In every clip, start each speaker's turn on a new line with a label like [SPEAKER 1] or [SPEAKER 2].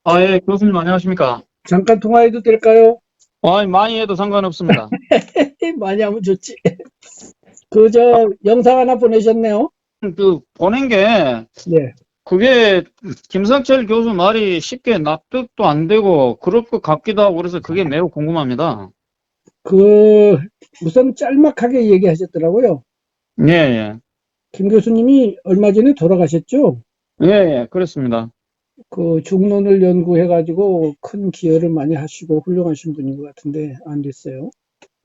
[SPEAKER 1] 예, 교수님 안녕하십니까?
[SPEAKER 2] 잠깐 통화해도 될까요?
[SPEAKER 1] 많이 해도 상관없습니다.
[SPEAKER 2] 많이 하면 좋지. 영상 하나 보내셨네요.
[SPEAKER 1] 보낸 게,
[SPEAKER 2] 네.
[SPEAKER 1] 그게, 김성철 교수 말이 쉽게 납득도 안 되고, 그럴 것 같기도 하고, 그래서 그게 매우 궁금합니다.
[SPEAKER 2] 그, 우선 짤막하게 얘기하셨더라고요.
[SPEAKER 1] 예, 예.
[SPEAKER 2] 김 교수님이 얼마 전에 돌아가셨죠?
[SPEAKER 1] 예, 예, 그렇습니다.
[SPEAKER 2] 그 중론을 연구해가지고 큰 기여를 많이 하시고 훌륭하신 분인 것 같은데 안 됐어요.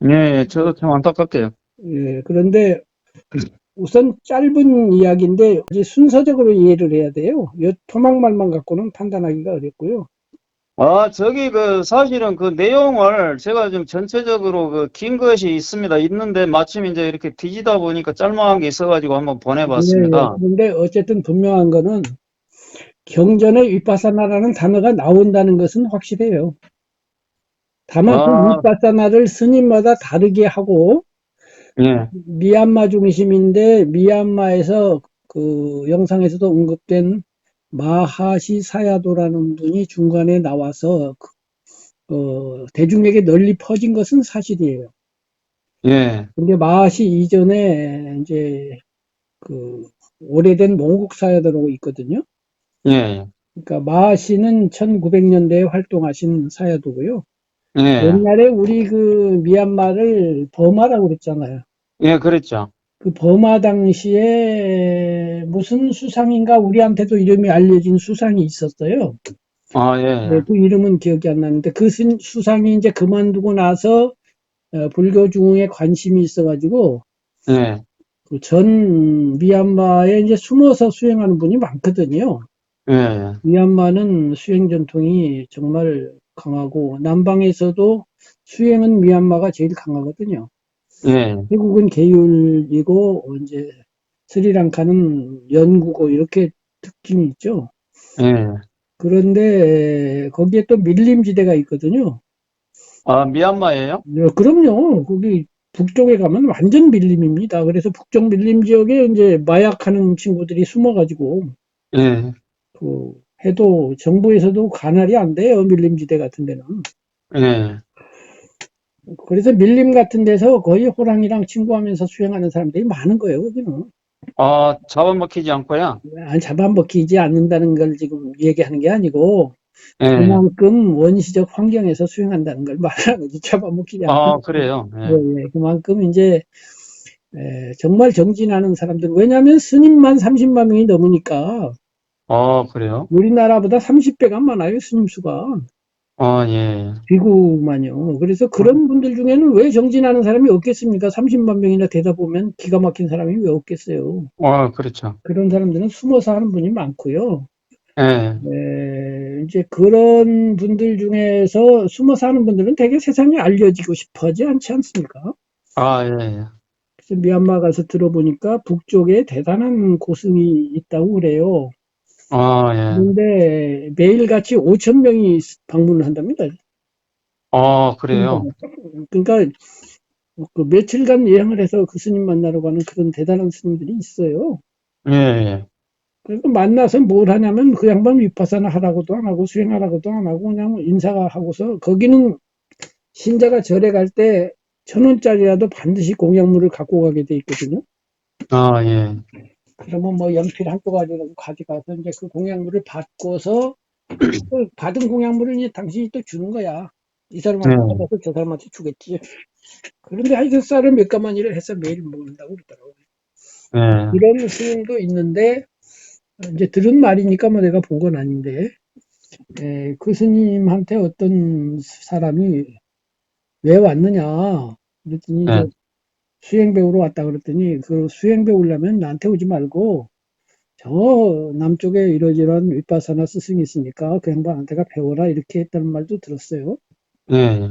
[SPEAKER 1] 예, 예, 저도 참 안타깝게요.
[SPEAKER 2] 예, 그런데 우선 짧은 이야기인데 이제 순서적으로 이해를 해야 돼요. 요 토막말만 갖고는 판단하기가 어렵고요.
[SPEAKER 1] 사실은 그 내용을 제가 좀 전체적으로 긴 것이 있습니다. 있는데, 마침 이제 이렇게 뒤지다 보니까 짤막한 게 있어가지고 한번
[SPEAKER 2] 예, 예.
[SPEAKER 1] 보내봤습니다.
[SPEAKER 2] 그런데 어쨌든 분명한 거는 경전에 위파사나라는 단어가 나온다는 것은 확실해요. 다만 그
[SPEAKER 1] 아,
[SPEAKER 2] 위파사나를 스님마다 다르게 하고
[SPEAKER 1] 예,
[SPEAKER 2] 미얀마 중심인데 미얀마에서 그 영상에서도 언급된 마하시 사야도라는 분이 중간에 나와서 대중에게 널리 퍼진 것은 사실이에요.
[SPEAKER 1] 예,
[SPEAKER 2] 근데 마하시 이전에 이제 그 오래된 몽국 사야도라고 있거든요.
[SPEAKER 1] 예,
[SPEAKER 2] 그러니까 마하시는 1900년대에 활동하신 사야도고요.
[SPEAKER 1] 예,
[SPEAKER 2] 옛날에 우리 그 미얀마를 버마라고 그랬잖아요.
[SPEAKER 1] 예, 그랬죠.
[SPEAKER 2] 그 버마 당시에 무슨 수상인가 우리한테도 이름이 알려진 수상이 있었어요.
[SPEAKER 1] 예,
[SPEAKER 2] 네,
[SPEAKER 1] 예.
[SPEAKER 2] 그 이름은 기억이 안 나는데 그 수상이 이제 그만두고 나서 불교 중흥에 관심이 있어가지고
[SPEAKER 1] 예,
[SPEAKER 2] 그 전 미얀마에 이제 숨어서 수행하는 분이 많거든요.
[SPEAKER 1] 예,
[SPEAKER 2] 미얀마는 수행 전통이 정말 강하고 남방에서도 수행은 미얀마가 제일 강하거든요.
[SPEAKER 1] 예,
[SPEAKER 2] 태국은 계율이고 이제 스리랑카는 연구고 이렇게 특징이 있죠.
[SPEAKER 1] 예.
[SPEAKER 2] 그런데 거기에 또 밀림지대가 있거든요.
[SPEAKER 1] 미얀마예요?
[SPEAKER 2] 그럼요. 거기 북쪽에 가면 완전 밀림입니다. 그래서 북쪽 밀림 지역에 이제 마약하는 친구들이 숨어가지고
[SPEAKER 1] 예,
[SPEAKER 2] 그 해도 정부에서도 관할이 안 돼요. 밀림지대 같은 데는.
[SPEAKER 1] 예.
[SPEAKER 2] 그래서 밀림 같은 데서 거의 호랑이랑 친구하면서 수행하는 사람들이 많은 거예요. 거기는.
[SPEAKER 1] 잡아먹히지 않고요?
[SPEAKER 2] 잡아먹히지 않는다는 걸 지금 얘기하는 게 아니고
[SPEAKER 1] 예.
[SPEAKER 2] 그만큼 원시적 환경에서 수행한다는 걸 말하는 거지. 잡아먹히지 않고.
[SPEAKER 1] 그래요?
[SPEAKER 2] 예,
[SPEAKER 1] 예.
[SPEAKER 2] 예. 그만큼 이제 정말 정진하는 사람들. 왜냐하면 스님만 30만 명이 넘으니까
[SPEAKER 1] 그래요?
[SPEAKER 2] 우리나라보다 30배가 많아요. 스님 수가.
[SPEAKER 1] 예.
[SPEAKER 2] 비구만요. 그래서 그런 분들 중에는 왜 정진하는 사람이 없겠습니까? 30만 명이나 되다 보면 기가 막힌 사람이 왜 없겠어요.
[SPEAKER 1] 그렇죠.
[SPEAKER 2] 그런 사람들은 숨어서 하는 분이 많고요.
[SPEAKER 1] 예.
[SPEAKER 2] 이제 그런 분들 중에서 숨어 사는 분들은 되게 세상에 알려지고 싶어 하지 않지 않습니까?
[SPEAKER 1] 예, 예.
[SPEAKER 2] 그래서 미얀마 가서 들어보니까 북쪽에 대단한 고승이 있다고 그래요.
[SPEAKER 1] 예.
[SPEAKER 2] 그런데 매일같이 5천 명이 방문을 한답니다.
[SPEAKER 1] 그래요?
[SPEAKER 2] 그러니까 그 며칠간 여행을 해서 그 스님 만나러 가는 그런 대단한 스님들이 있어요.
[SPEAKER 1] 예, 예.
[SPEAKER 2] 그래서 만나서 뭘 하냐면 그 양반 위파사나 하라고도 안 하고 수행하라고도 안 하고 그냥 인사가 하고서 거기는 신자가 절에 갈 때 1,000원짜리라도 반드시 공약물을 갖고 가게 돼 있거든요.
[SPEAKER 1] 예.
[SPEAKER 2] 그러면 뭐 연필 한 조각이라도 가져가서 이제 그 공약물을 받고서 그 받은 공약물을 이제 당신이 또 주는 거야. 이
[SPEAKER 1] 예.
[SPEAKER 2] 사람한테 받아서 저 사람한테 주겠지. 그런데 하여튼 쌀을 몇 가만 일을 해서 매일 먹는다고 그러더라고요.
[SPEAKER 1] 예.
[SPEAKER 2] 이런 스님도 있는데 이제 들은 말이니까 뭐 내가 본 건 아닌데 그 스님한테 어떤 사람이 왜 왔느냐 그랬더니
[SPEAKER 1] 예.
[SPEAKER 2] 수행 배우러 왔다 그랬더니 그 수행 배우려면 나한테 오지 말고 저 남쪽에 이러저러한 윗바사나 스승이 있으니까 그 양반한테가 배워라 이렇게 했다는 말도 들었어요.
[SPEAKER 1] 예.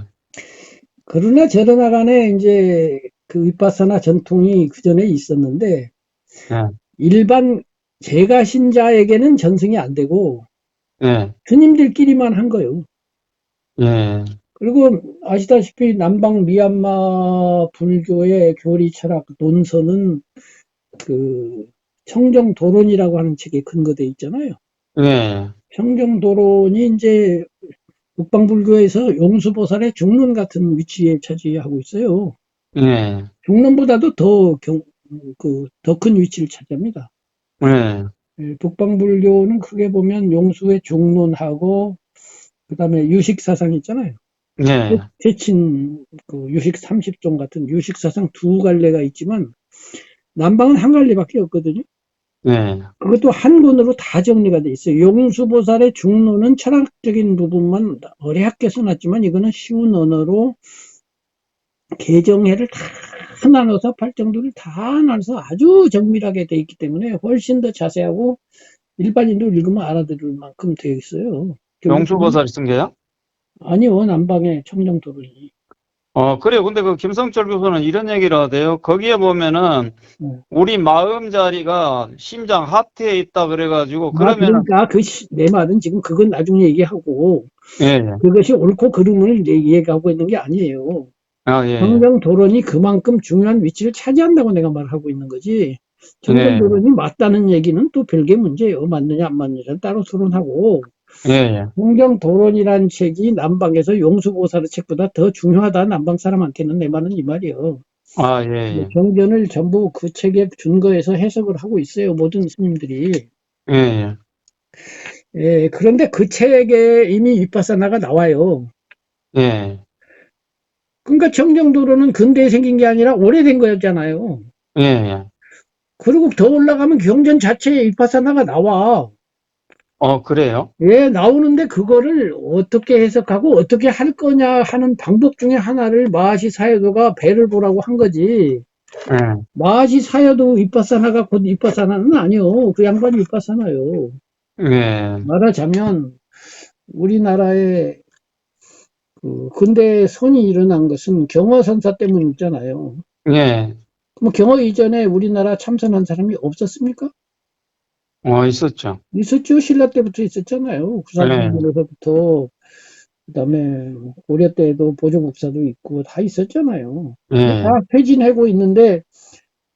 [SPEAKER 2] 그러나 저러나 간에 이제 그 윗바사나 전통이 그 전에 있었는데
[SPEAKER 1] 예.
[SPEAKER 2] 일반 제가 신자에게는 전승이 안 되고
[SPEAKER 1] 예.
[SPEAKER 2] 스님들끼리만 한 거예요.
[SPEAKER 1] 예.
[SPEAKER 2] 그리고 아시다시피 남방 미얀마 불교의 교리 철학 논서는 그 청정도론이라고 하는 책에 근거돼 있잖아요.
[SPEAKER 1] 예.
[SPEAKER 2] 평정도론이 이제 북방불교에서 용수보살의 중론 같은 위치에 차지하고 있어요.
[SPEAKER 1] 예,
[SPEAKER 2] 중론보다도 더 큰 위치를 차지합니다.
[SPEAKER 1] 예,
[SPEAKER 2] 예, 북방불교는 크게 보면 용수의 중론하고, 그 다음에 유식사상 있잖아요.
[SPEAKER 1] 예,
[SPEAKER 2] 태친 그 유식 30종 같은 유식사상 두 갈래가 있지만, 남방은 한 갈래밖에 없거든요.
[SPEAKER 1] 예,
[SPEAKER 2] 그것도 한 권으로 다 정리가 돼 있어요. 용수보살의 중론은 철학적인 부분만 어렵게 써놨지만, 이거는 쉬운 언어로 개정해를 다 나눠서 팔정도를 다 나눠서 아주 정밀하게 돼 있기 때문에 훨씬 더 자세하고 일반인도 읽으면 알아들을 만큼 되어 있어요. 결국은
[SPEAKER 1] 용수보살이 쓴 게요?
[SPEAKER 2] 아니요, 남방의 청정도론이.
[SPEAKER 1] 그래요. 근데 그 김성철 교수는 이런 얘기를 하대요. 거기에 보면은
[SPEAKER 2] 네.
[SPEAKER 1] 우리 마음자리가 심장 하트에 있다 그래가지고 그러면은
[SPEAKER 2] 그러니까 내 말은 지금 그건 나중에 얘기하고
[SPEAKER 1] 예, 예.
[SPEAKER 2] 그것이 옳고 그름을 얘기하고 있는 게 아니에요.
[SPEAKER 1] 아, 예,
[SPEAKER 2] 청정도론이 그만큼 중요한 위치를 차지한다고 내가 말하고 있는 거지.
[SPEAKER 1] 예, 예,
[SPEAKER 2] 청정도론이 맞다는 얘기는 또 별개 문제예요. 맞느냐 안 맞느냐는 따로 토론하고,
[SPEAKER 1] 예, 예.
[SPEAKER 2] 청정도론이라는 책이 남방에서 용수보살의 책보다 더 중요하다. 남방 사람한테는 내 말은 이 말이에요.
[SPEAKER 1] 아, 예, 예,
[SPEAKER 2] 경전을 전부 그 책에 준거해서 해석을 하고 있어요. 모든 스님들이.
[SPEAKER 1] 예, 예,
[SPEAKER 2] 예, 그런데 그 책에 이미 위파사나가 나와요.
[SPEAKER 1] 예,
[SPEAKER 2] 그러니까 청정도론은 근대에 생긴 게 아니라 오래된 거였잖아요.
[SPEAKER 1] 예, 예.
[SPEAKER 2] 그리고 더 올라가면 경전 자체에 위파사나가 나와.
[SPEAKER 1] 그래요?
[SPEAKER 2] 예, 나오는데 그거를 어떻게 해석하고 어떻게 할 거냐 하는 방법 중에 하나를 마하시 사여도가 배를 보라고 한 거지.
[SPEAKER 1] 예,
[SPEAKER 2] 마하시 사여도 위파사나가 곧 위파사나는 아니요. 그 양반이 위파사나요.
[SPEAKER 1] 예,
[SPEAKER 2] 말하자면 우리나라의 그 근대 손이 일어난 것은 경허선사 때문 있잖아요.
[SPEAKER 1] 예.
[SPEAKER 2] 뭐 경허 이전에 우리나라 참선한 사람이 없었습니까?
[SPEAKER 1] 있었죠.
[SPEAKER 2] 있었죠. 신라 때부터 있었잖아요.
[SPEAKER 1] 예,
[SPEAKER 2] 구산승전에서부터 그다음에 고려 때에도 보조국사도 있고 다 있었잖아요. 다
[SPEAKER 1] 예,
[SPEAKER 2] 퇴진하고 있는데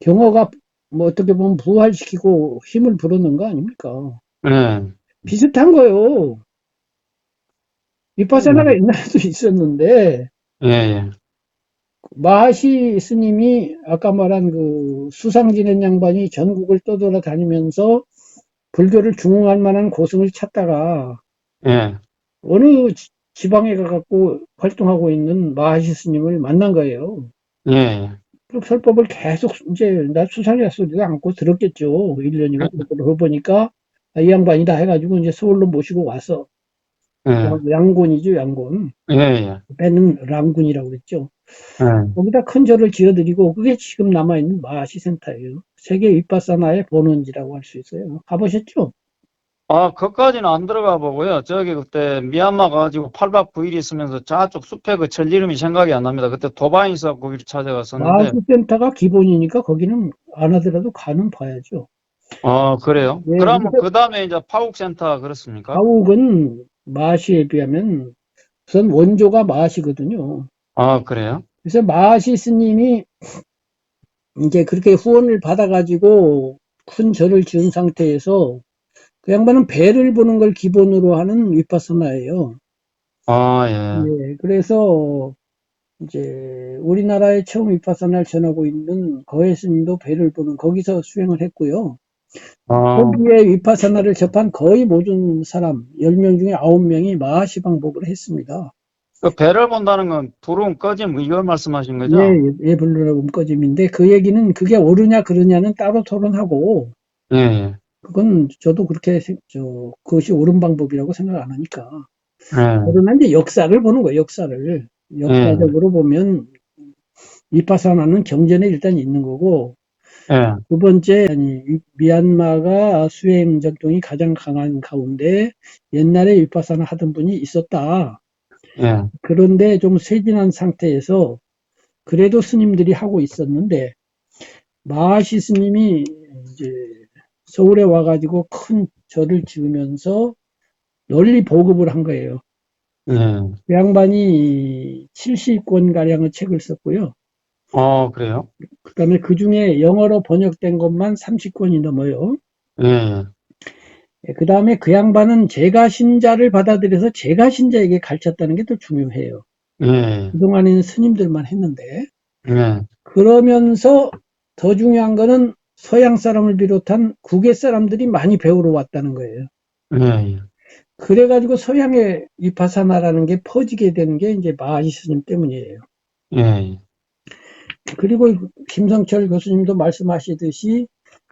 [SPEAKER 2] 경허가 뭐 어떻게 보면 부활시키고 힘을 불어넣은 거 아닙니까?
[SPEAKER 1] 예,
[SPEAKER 2] 비슷한 거요. 위파사나가 옛날에도 있었는데
[SPEAKER 1] 예, 예,
[SPEAKER 2] 마하시 스님이 아까 말한 그 수상 지낸 양반이 전국을 떠돌아다니면서 불교를 중흥할 만한 고승을 찾다가
[SPEAKER 1] 예,
[SPEAKER 2] 어느 지방에 가갖고 활동하고 있는 마하시 스님을 만난 거예요.
[SPEAKER 1] 예, 예,
[SPEAKER 2] 그 설법을 계속 이제 나 수상이라 소리도 않고 들었겠죠. 1년이고 그러고 보니까 이 양반이다 해가지고 이제 서울로 모시고 와서
[SPEAKER 1] 예,
[SPEAKER 2] 양곤이죠, 양곤.
[SPEAKER 1] 예, 예,
[SPEAKER 2] 배는 랑군이라고 그랬죠.
[SPEAKER 1] 예.
[SPEAKER 2] 거기다 큰 절을 지어드리고 그게 지금 남아있는 마하시 센터예요. 세계 윗바사나의 본원지라고 할 수 있어요. 가보셨죠?
[SPEAKER 1] 그까지는 안 들어가 보고요. 저기 그때 미얀마 가가지고 8박 9일 있으면서 저쪽 숲에 그 절 이름이 생각이 안 납니다. 그때 도바인서 거기를 찾아갔었는데,
[SPEAKER 2] 마하시 센터가 기본이니까 거기는 안 하더라도 가는 봐야죠.
[SPEAKER 1] 그래요?
[SPEAKER 2] 예,
[SPEAKER 1] 그러면
[SPEAKER 2] 그래서
[SPEAKER 1] 그 다음에 이제 파국센터 그렇습니까?
[SPEAKER 2] 가옥은 마하시에 비하면 우선 원조가 마하시거든요.
[SPEAKER 1] 그래요?
[SPEAKER 2] 그래서 마하시 스님이 이제 그렇게 후원을 받아가지고 큰 절을 지은 상태에서 그 양반은 배를 보는 걸 기본으로 하는 위파사나예요.
[SPEAKER 1] 예,
[SPEAKER 2] 예, 그래서 이제 우리나라에 처음 위파사나를 전하고 있는 거해 스님도 배를 보는 거기서 수행을 했고요.
[SPEAKER 1] 어,
[SPEAKER 2] 거기에 위파사나를 접한 거의 모든 사람 10명 중에 9명이 마하시 방법을 했습니다.
[SPEAKER 1] 그 배를 본다는 건 불은 꺼짐 이걸 말씀하신
[SPEAKER 2] 예,
[SPEAKER 1] 거죠?
[SPEAKER 2] 예, 불르라고 문꺼짐인데 그 얘기는 그게 옳으냐 그르냐는 따로 토론하고
[SPEAKER 1] 예, 예,
[SPEAKER 2] 그건 저도 그렇게 그것이 옳은 방법이라고 생각 안 하니까.
[SPEAKER 1] 예,
[SPEAKER 2] 그러나 이제 역사를 보는 거예요, 역사를.
[SPEAKER 1] 예,
[SPEAKER 2] 역사적으로 보면 위파사나는 경전에 일단 있는 거고
[SPEAKER 1] 예,
[SPEAKER 2] 두 번째, 아니, 미얀마가 수행 전통이 가장 강한 가운데 옛날에 위파사나 하던 분이 있었다.
[SPEAKER 1] 예,
[SPEAKER 2] 그런데 좀 쇠진한 상태에서 그래도 스님들이 하고 있었는데 마하시 스님이 이제 서울에 와가지고 큰 절을 지으면서 널리 보급을 한 거예요.
[SPEAKER 1] 예.
[SPEAKER 2] 그 양반이 70권 가량의 책을 썼고요.
[SPEAKER 1] 그래요?
[SPEAKER 2] 그다음에 그 중에 영어로 번역된 것만 30권이 넘어요.
[SPEAKER 1] 예,
[SPEAKER 2] 그 다음에 그 양반은 제가 신자를 받아들여서 제가 신자에게 가르쳤다는 게 더 중요해요.
[SPEAKER 1] 예,
[SPEAKER 2] 그동안에는 스님들만 했는데.
[SPEAKER 1] 예,
[SPEAKER 2] 그러면서 더 중요한 거는 서양 사람을 비롯한 국외 사람들이 많이 배우러 왔다는 거예요.
[SPEAKER 1] 예,
[SPEAKER 2] 그래가지고 서양의 위파사나라는 게 퍼지게 되는 게 이제 마하시 스님 때문이에요.
[SPEAKER 1] 예,
[SPEAKER 2] 그리고 김성철 교수님도 말씀하시듯이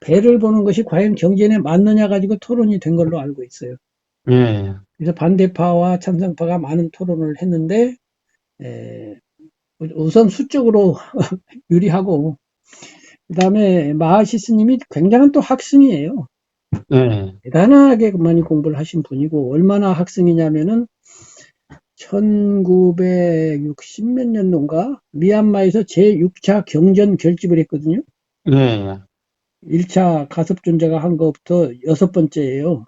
[SPEAKER 2] 배를 보는 것이 과연 경전에 맞느냐 가지고 토론이 된 걸로 알고 있어요.
[SPEAKER 1] 예,
[SPEAKER 2] 그래서 반대파와 찬성파가 많은 토론을 했는데 우선 수적으로 유리하고 그다음에 마하시 스님이 굉장한 또 학승이에요.
[SPEAKER 1] 예,
[SPEAKER 2] 대단하게 많이 공부를 하신 분이고 얼마나 학승이냐면은 1960 몇 년도인가 미얀마에서 제6차 경전 결집을 했거든요.
[SPEAKER 1] 예,
[SPEAKER 2] 1차 가섭존자가 한 것부터 6번째예요.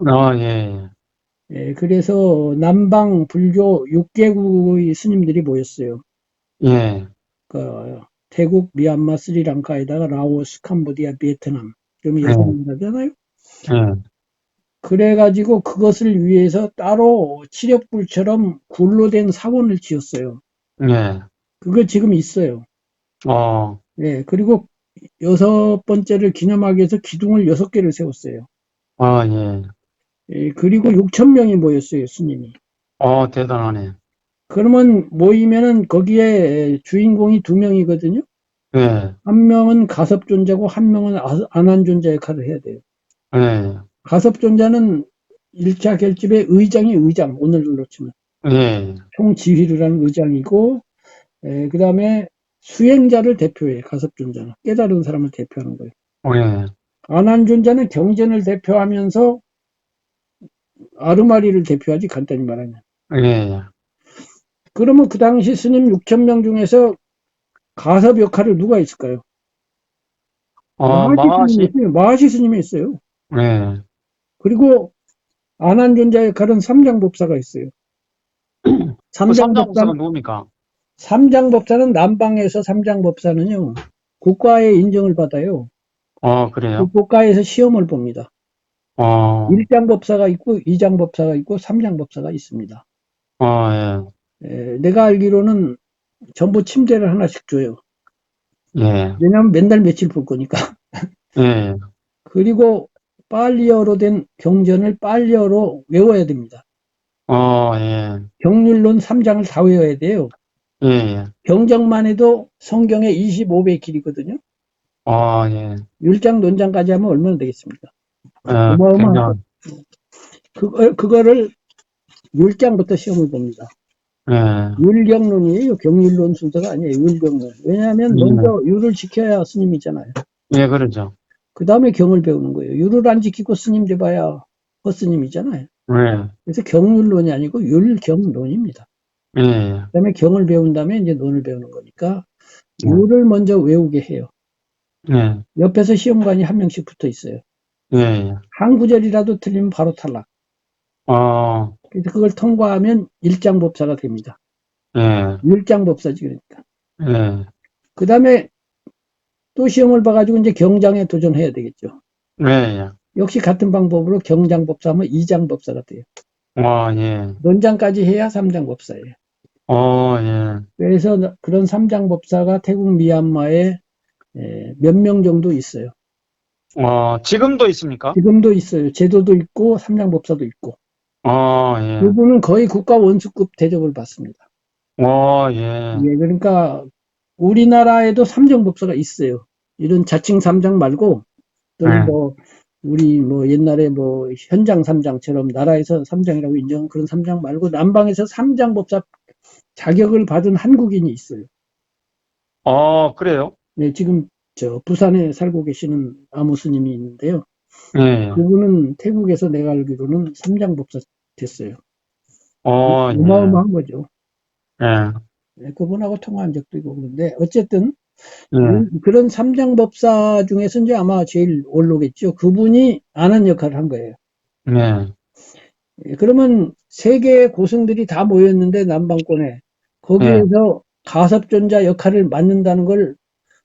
[SPEAKER 1] 예,
[SPEAKER 2] 그래서 남방 불교 6개국의 스님들이 모였어요.
[SPEAKER 1] 예,
[SPEAKER 2] 그 태국, 미얀마, 스리랑카에다가 라오스, 캄보디아, 베트남. 그럼
[SPEAKER 1] 예,
[SPEAKER 2] 6나라잖아요.
[SPEAKER 1] 예,
[SPEAKER 2] 그래가지고 그것을 위해서 따로 칠렵불처럼 굴로 된 사원을 지었어요.
[SPEAKER 1] 예,
[SPEAKER 2] 그거 지금 있어요.
[SPEAKER 1] 어,
[SPEAKER 2] 그리고 6번째를 기념하기 위해서 기둥을 6개를 세웠어요.
[SPEAKER 1] 예,
[SPEAKER 2] 그리고 6천 명이 모였어요, 스님이.
[SPEAKER 1] 대단하네.
[SPEAKER 2] 그러면 모이면은 거기에 주인공이 2명이거든요.
[SPEAKER 1] 예,
[SPEAKER 2] 한 명은 가섭존자고 한 명은 안한존자 역할을 해야 돼요.
[SPEAKER 1] 예,
[SPEAKER 2] 가섭존자는 1차 결집의 의장이 의장, 오늘날로 치면.
[SPEAKER 1] 예,
[SPEAKER 2] 총지휘를 하는 의장이고, 그 다음에 수행자를 대표해, 가섭존자는. 깨달은 사람을 대표하는 거예요.
[SPEAKER 1] 예,
[SPEAKER 2] 안한존자는 경전을 대표하면서 아르마리를 대표하지, 간단히 말하면.
[SPEAKER 1] 예,
[SPEAKER 2] 그러면 그 당시 스님 6천 명 중에서 가섭 역할을 누가 했을까요? 마하시 스님이
[SPEAKER 1] 마하시,
[SPEAKER 2] 했어요. 마하시 스님이 했어요.
[SPEAKER 1] 예,
[SPEAKER 2] 그리고 안한존자 역할은 삼장법사가 있어요.
[SPEAKER 1] 그 삼장법사가
[SPEAKER 2] 삼장법사,
[SPEAKER 1] 뭡니까?
[SPEAKER 2] 삼장법사는 남방에서 삼장법사는요, 국가의 인정을 받아요. 그
[SPEAKER 1] 그래요?
[SPEAKER 2] 국가에서 시험을 봅니다.
[SPEAKER 1] 어,
[SPEAKER 2] 1장법사가 있고, 2장법사가 있고, 3장법사가 있습니다.
[SPEAKER 1] 예,
[SPEAKER 2] 내가 알기로는 전부 침대를 하나씩 줘요.
[SPEAKER 1] 예,
[SPEAKER 2] 왜냐하면 맨날 며칠 볼 거니까.
[SPEAKER 1] 예,
[SPEAKER 2] 그리고 빨리어로 된 경전을 빨리어로 외워야 됩니다.
[SPEAKER 1] 예,
[SPEAKER 2] 경률론 3장을 다 외워야 돼요.
[SPEAKER 1] 예,
[SPEAKER 2] 경정만 해도 성경의 25배 길이거든요.
[SPEAKER 1] 예,
[SPEAKER 2] 율장 논장까지 하면 얼마나 되겠습니까? 어마어마하죠.
[SPEAKER 1] 굉장한,
[SPEAKER 2] 그거를 율장부터 시험을 봅니다.
[SPEAKER 1] 예,
[SPEAKER 2] 율경론이에요. 경률론 순서가 아니에요. 율경론. 왜냐하면 먼저 율을 지켜야 스님이잖아요.
[SPEAKER 1] 예, 그러죠.
[SPEAKER 2] 그 다음에 경을 배우는 거예요. 율을 안 지키고 스님 돼봐야 헛스님이잖아요.
[SPEAKER 1] 예,
[SPEAKER 2] 그래서 경률론이 아니고 율경론입니다.
[SPEAKER 1] 예,
[SPEAKER 2] 그 다음에 경을 배운 다음에 이제 논을 배우는 거니까
[SPEAKER 1] 예,
[SPEAKER 2] 율을 먼저 외우게 해요.
[SPEAKER 1] 예,
[SPEAKER 2] 옆에서 시험관이 한 명씩 붙어 있어요.
[SPEAKER 1] 예,
[SPEAKER 2] 한 구절이라도 틀리면 바로 탈락.
[SPEAKER 1] 어,
[SPEAKER 2] 그래서 그걸 통과하면 일장법사가 됩니다.
[SPEAKER 1] 예,
[SPEAKER 2] 율장법사지 그러니까.
[SPEAKER 1] 예,
[SPEAKER 2] 그 다음에 또 시험을 봐가지고 이제 경장에 도전해야 되겠죠.
[SPEAKER 1] 예, 예,
[SPEAKER 2] 역시 같은 방법으로 경장법사 하면 이장법사가 돼요.
[SPEAKER 1] 예,
[SPEAKER 2] 논장까지 해야 삼장법사예요.
[SPEAKER 1] 예,
[SPEAKER 2] 그래서 그런 삼장법사가 태국 미얀마에 몇 명 정도 있어요.
[SPEAKER 1] 지금도 있습니까?
[SPEAKER 2] 지금도 있어요. 제도도 있고 삼장법사도 있고.
[SPEAKER 1] 예,
[SPEAKER 2] 그분은 거의 국가 원수급 대접을 받습니다.
[SPEAKER 1] 예,
[SPEAKER 2] 그러니까 우리나라에도 삼장법사가 있어요. 이런 자칭 삼장 말고 또는
[SPEAKER 1] 예,
[SPEAKER 2] 뭐 우리 뭐 옛날에 뭐 현장 삼장처럼 나라에서 삼장이라고 인정한 그런 삼장 말고 남방에서 삼장법사 자격을 받은 한국인이 있어요.
[SPEAKER 1] 그래요?
[SPEAKER 2] 네, 지금 저 부산에 살고 계시는 아무 스님이 있는데요.
[SPEAKER 1] 예,
[SPEAKER 2] 그분은 태국에서 내가 알기로는 삼장법사 됐어요.
[SPEAKER 1] 예,
[SPEAKER 2] 어마어마한 거죠.
[SPEAKER 1] 예,
[SPEAKER 2] 그분하고 통화한 적도 있고 그런데 어쨌든
[SPEAKER 1] 예,
[SPEAKER 2] 그런 삼장법사 중에서 이제 아마 제일 올로겠죠. 그분이 아는 역할을 한 거예요.
[SPEAKER 1] 예,
[SPEAKER 2] 그러면 세계의 고승들이 다 모였는데 남방권에
[SPEAKER 1] 예,
[SPEAKER 2] 거기에서 가섭존자 역할을 맡는다는 걸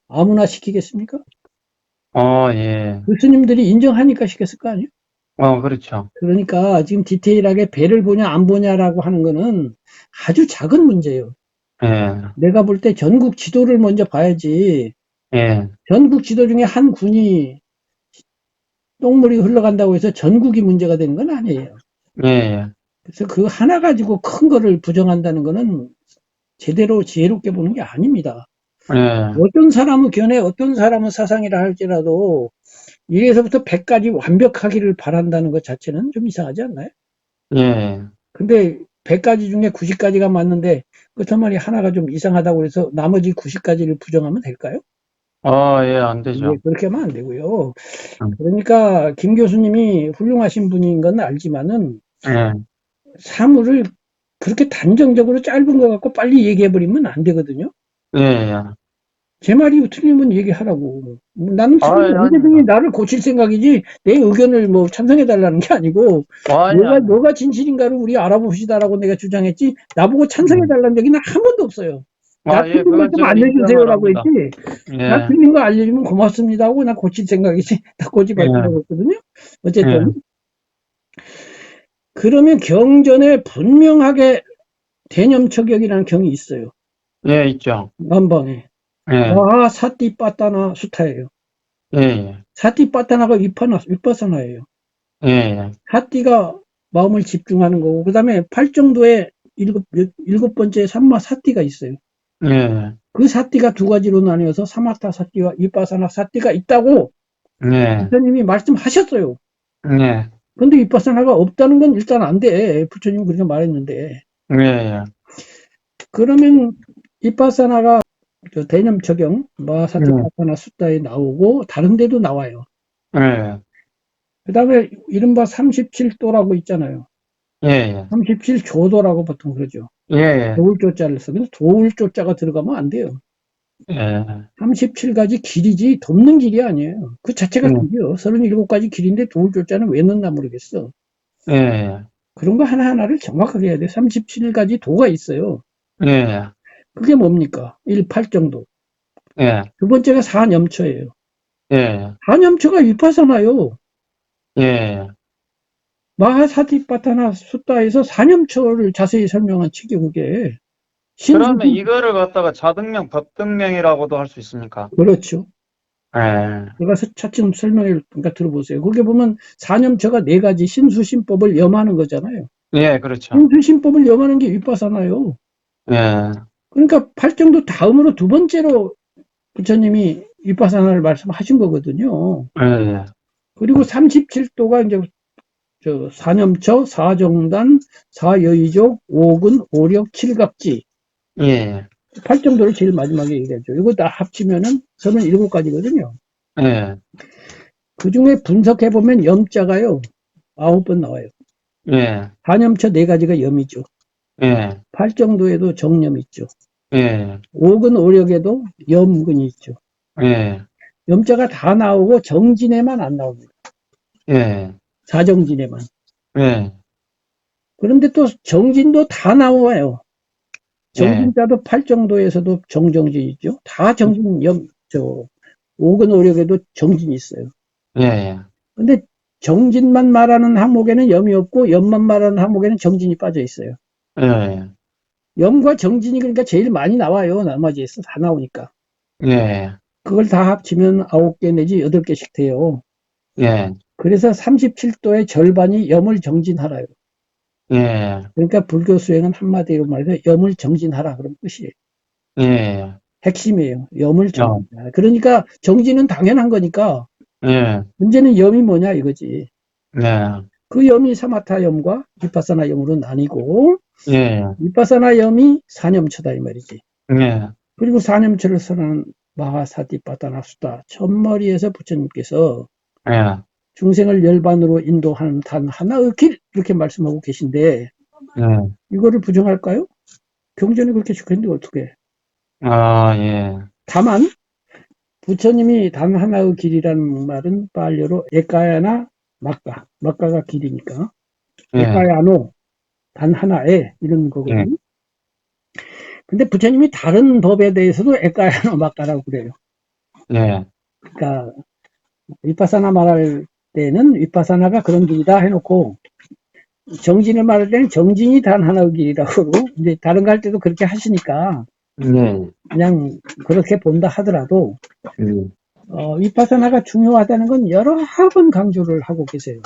[SPEAKER 2] 아무나 시키겠습니까?
[SPEAKER 1] 예,
[SPEAKER 2] 그 스님들이 인정하니까 시켰을 거 아니에요?
[SPEAKER 1] 그렇죠.
[SPEAKER 2] 그러니까 지금 디테일하게 배를 보냐 안 보냐라고 하는 거는 아주 작은 문제예요.
[SPEAKER 1] 예,
[SPEAKER 2] 내가 볼 때 전국 지도를 먼저 봐야지.
[SPEAKER 1] 예,
[SPEAKER 2] 전국 지도 중에 한 군이 똥물이 흘러간다고 해서 전국이 문제가 되는 건 아니에요.
[SPEAKER 1] 예, 예,
[SPEAKER 2] 그래서 그 하나 가지고 큰 거를 부정한다는 거는 제대로 지혜롭게 보는 게 아닙니다.
[SPEAKER 1] 예,
[SPEAKER 2] 어떤 사람은 견해, 어떤 사람은 사상이라 할지라도 1에서부터 100까지 완벽하기를 바란다는 것 자체는 좀 이상하지 않나요?
[SPEAKER 1] 예.
[SPEAKER 2] 근데 100가지 중에 90가지가 맞는데 끝말이 하나가 좀 이상하다고 해서 나머지 90가지를 부정하면 될까요?
[SPEAKER 1] 예, 안
[SPEAKER 2] 예,
[SPEAKER 1] 되죠.
[SPEAKER 2] 그렇게 하면 안 되고요.
[SPEAKER 1] 음,
[SPEAKER 2] 그러니까 김 교수님이 훌륭하신 분인 건 알지만은
[SPEAKER 1] 예,
[SPEAKER 2] 사물을 그렇게 단정적으로 짧은 거 갖고 빨리 얘기해 버리면 안 되거든요.
[SPEAKER 1] 예, 예.
[SPEAKER 2] 제 말이 틀리면 얘기하라고. 나는
[SPEAKER 1] 예,
[SPEAKER 2] 틀리면 언제든지
[SPEAKER 1] 아닙니다.
[SPEAKER 2] 나를 고칠 생각이지 내 의견을 뭐 찬성해 달라는 게 아니고
[SPEAKER 1] 아니, 아니.
[SPEAKER 2] 뭐가 진실인가를 우리 알아봅시다라고 내가 주장했지 나보고 찬성해
[SPEAKER 1] 음.
[SPEAKER 2] 달라는 적이 한 번도 없어요. 나
[SPEAKER 1] 예,
[SPEAKER 2] 틀린 걸
[SPEAKER 1] 그건
[SPEAKER 2] 좀
[SPEAKER 1] 제가 인정을
[SPEAKER 2] 알려주세요라고
[SPEAKER 1] 합니다.
[SPEAKER 2] 했지. 나
[SPEAKER 1] 예,
[SPEAKER 2] 틀린 거 알려주면 고맙습니다 하고 나 고칠 생각이지. 나 고집할
[SPEAKER 1] 예,
[SPEAKER 2] 필요가 없거든요.
[SPEAKER 1] 예,
[SPEAKER 2] 어쨌든 그러면 경전에 분명하게 대념척역이라는 경이 있어요.
[SPEAKER 1] 예, 있죠.
[SPEAKER 2] 남방에.
[SPEAKER 1] 예,
[SPEAKER 2] 와 사띠 빠따나 수타예요.
[SPEAKER 1] 예, 예,
[SPEAKER 2] 사띠 빠따나가 위파사나예요.
[SPEAKER 1] 예, 예,
[SPEAKER 2] 사띠가 마음을 집중하는 거고 그 다음에 팔정도에 일곱 번째 삼마 사띠가 있어요.
[SPEAKER 1] 예,
[SPEAKER 2] 그 사띠가 두 가지로 나뉘어서 사마타 사띠와 위파사나 사띠가 있다고
[SPEAKER 1] 예,
[SPEAKER 2] 부처님이 말씀하셨어요.
[SPEAKER 1] 예,
[SPEAKER 2] 근데 위파사나가 없다는 건 일단 안 돼. 부처님이 그렇게 말했는데.
[SPEAKER 1] 예,
[SPEAKER 2] 그러면 위파사나가 대념 적용,
[SPEAKER 1] 예,
[SPEAKER 2] 마사티파타나 숫다에 나오고 다른 데도 나와요.
[SPEAKER 1] 예,
[SPEAKER 2] 그 다음에 이른바 37도라고 있잖아요.
[SPEAKER 1] 예,
[SPEAKER 2] 37조도라고 보통 그러죠.
[SPEAKER 1] 예, 예,
[SPEAKER 2] 도울조자를 쓰면 도울조자가 들어가면 안 돼요.
[SPEAKER 1] 예,
[SPEAKER 2] 37가지 길이지 돕는 길이 아니에요. 그 자체가
[SPEAKER 1] 예,
[SPEAKER 2] 길이요. 37가지 길인데 도울조자는 왜 넣나 모르겠어.
[SPEAKER 1] 예,
[SPEAKER 2] 그런 거 하나하나를 정확하게 해야 돼. 37가지 도가 있어요.
[SPEAKER 1] 예,
[SPEAKER 2] 그게 뭡니까? 1, 8 정도.
[SPEAKER 1] 예,
[SPEAKER 2] 두 번째가 4념처예요.
[SPEAKER 1] 예,
[SPEAKER 2] 4념처가 위파사나요.
[SPEAKER 1] 예.
[SPEAKER 2] 마하사티파타나 숫다에서 4념처를 자세히 설명한 책이 그게
[SPEAKER 1] 그러면
[SPEAKER 2] 신수도
[SPEAKER 1] 이거를 갖다가 자등명, 법등명이라고도 할 수 있습니까?
[SPEAKER 2] 그렇죠.
[SPEAKER 1] 예,
[SPEAKER 2] 제가 차츰 설명을 그러니까 들어보세요. 거기에 보면 4념처가 네 가지 신수신법을 염하는 거잖아요.
[SPEAKER 1] 예, 그렇죠.
[SPEAKER 2] 신수신법을 염하는 게 윗바사나요.
[SPEAKER 1] 예,
[SPEAKER 2] 그러니까 팔정도 다음으로 두 번째로 부처님이 윗바사나를 말씀하신 거거든요.
[SPEAKER 1] 예,
[SPEAKER 2] 그리고 37도가 이제 저 사념처, 사정단, 사여의족, 오근, 오력, 칠갑지.
[SPEAKER 1] 예,
[SPEAKER 2] 팔정도를 제일 마지막에 얘기하죠. 이거 다 합치면은 37가지거든요.
[SPEAKER 1] 예,
[SPEAKER 2] 그 중에 분석해보면 염자가요, 9번 나와요.
[SPEAKER 1] 예,
[SPEAKER 2] 사념처 4가지가 염이죠.
[SPEAKER 1] 예,
[SPEAKER 2] 팔정도에도 정염이 있죠.
[SPEAKER 1] 예,
[SPEAKER 2] 오근, 오력에도 염근이 있죠.
[SPEAKER 1] 예,
[SPEAKER 2] 염자가 다 나오고 정진에만 안 나옵니다.
[SPEAKER 1] 예,
[SPEAKER 2] 사정진에만.
[SPEAKER 1] 예,
[SPEAKER 2] 그런데 또 정진도 다 나와요.
[SPEAKER 1] 예,
[SPEAKER 2] 정진자도 팔정도에서도 정정진 있죠. 다 정진, 오근, 오력에도 정진이 있어요.
[SPEAKER 1] 예,
[SPEAKER 2] 근데 정진만 말하는 항목에는 염이 없고 염만 말하는 항목에는 정진이 빠져 있어요.
[SPEAKER 1] 예,
[SPEAKER 2] 염과 정진이 그러니까 제일 많이 나와요. 나머지에서 다 나오니까.
[SPEAKER 1] 예,
[SPEAKER 2] 그걸 다 합치면 9개 내지 8개씩 돼요.
[SPEAKER 1] 예,
[SPEAKER 2] 그래서 37도의 절반이 염을 정진하라요.
[SPEAKER 1] 예,
[SPEAKER 2] 그러니까 불교 수행은 한마디로 말해서 염을 정진하라 그런 뜻이에요.
[SPEAKER 1] 예,
[SPEAKER 2] 핵심이에요. 염을
[SPEAKER 1] 어,
[SPEAKER 2] 정진하라. 그러니까 정진은 당연한 거니까
[SPEAKER 1] 예,
[SPEAKER 2] 문제는 염이 뭐냐 이거지.
[SPEAKER 1] 예,
[SPEAKER 2] 그 염이 사마타 염과 비파사나 염으로 나뉘고
[SPEAKER 1] 예,
[SPEAKER 2] 비파사나 염이 사념처다 이 말이지.
[SPEAKER 1] 예,
[SPEAKER 2] 그리고 사념처를 선언한 마하사티파타나 수다 첫머리에서 부처님께서
[SPEAKER 1] 예,
[SPEAKER 2] 중생을 열반으로 인도하는 단 하나의 길 이렇게 말씀하고 계신데
[SPEAKER 1] 예,
[SPEAKER 2] 이거를 부정할까요? 경전에 그렇게 적혀있는데 어떻게?
[SPEAKER 1] 예,
[SPEAKER 2] 다만 부처님이 단 하나의 길이라는 말은 빨려로 에까야나 막가가 길이니까
[SPEAKER 1] 예,
[SPEAKER 2] 에까야노 단 하나에 이런
[SPEAKER 1] 예,
[SPEAKER 2] 거거든요. 근데 부처님이 다른 법에 대해서도 에까야노 막가라고 그래요.
[SPEAKER 1] 예,
[SPEAKER 2] 그러니까 위파사나 말할 때는 위파사나가 그런 길이다 해놓고, 정진을 말할 때는 정진이 단 하나의 길이라고 그러고, 이제 다른 거 할 때도 그렇게 하시니까,
[SPEAKER 1] 네.
[SPEAKER 2] 그냥 그렇게 본다 하더라도,
[SPEAKER 1] 음.
[SPEAKER 2] 위파사나가 중요하다는 건 여러 번 강조를 하고 계세요.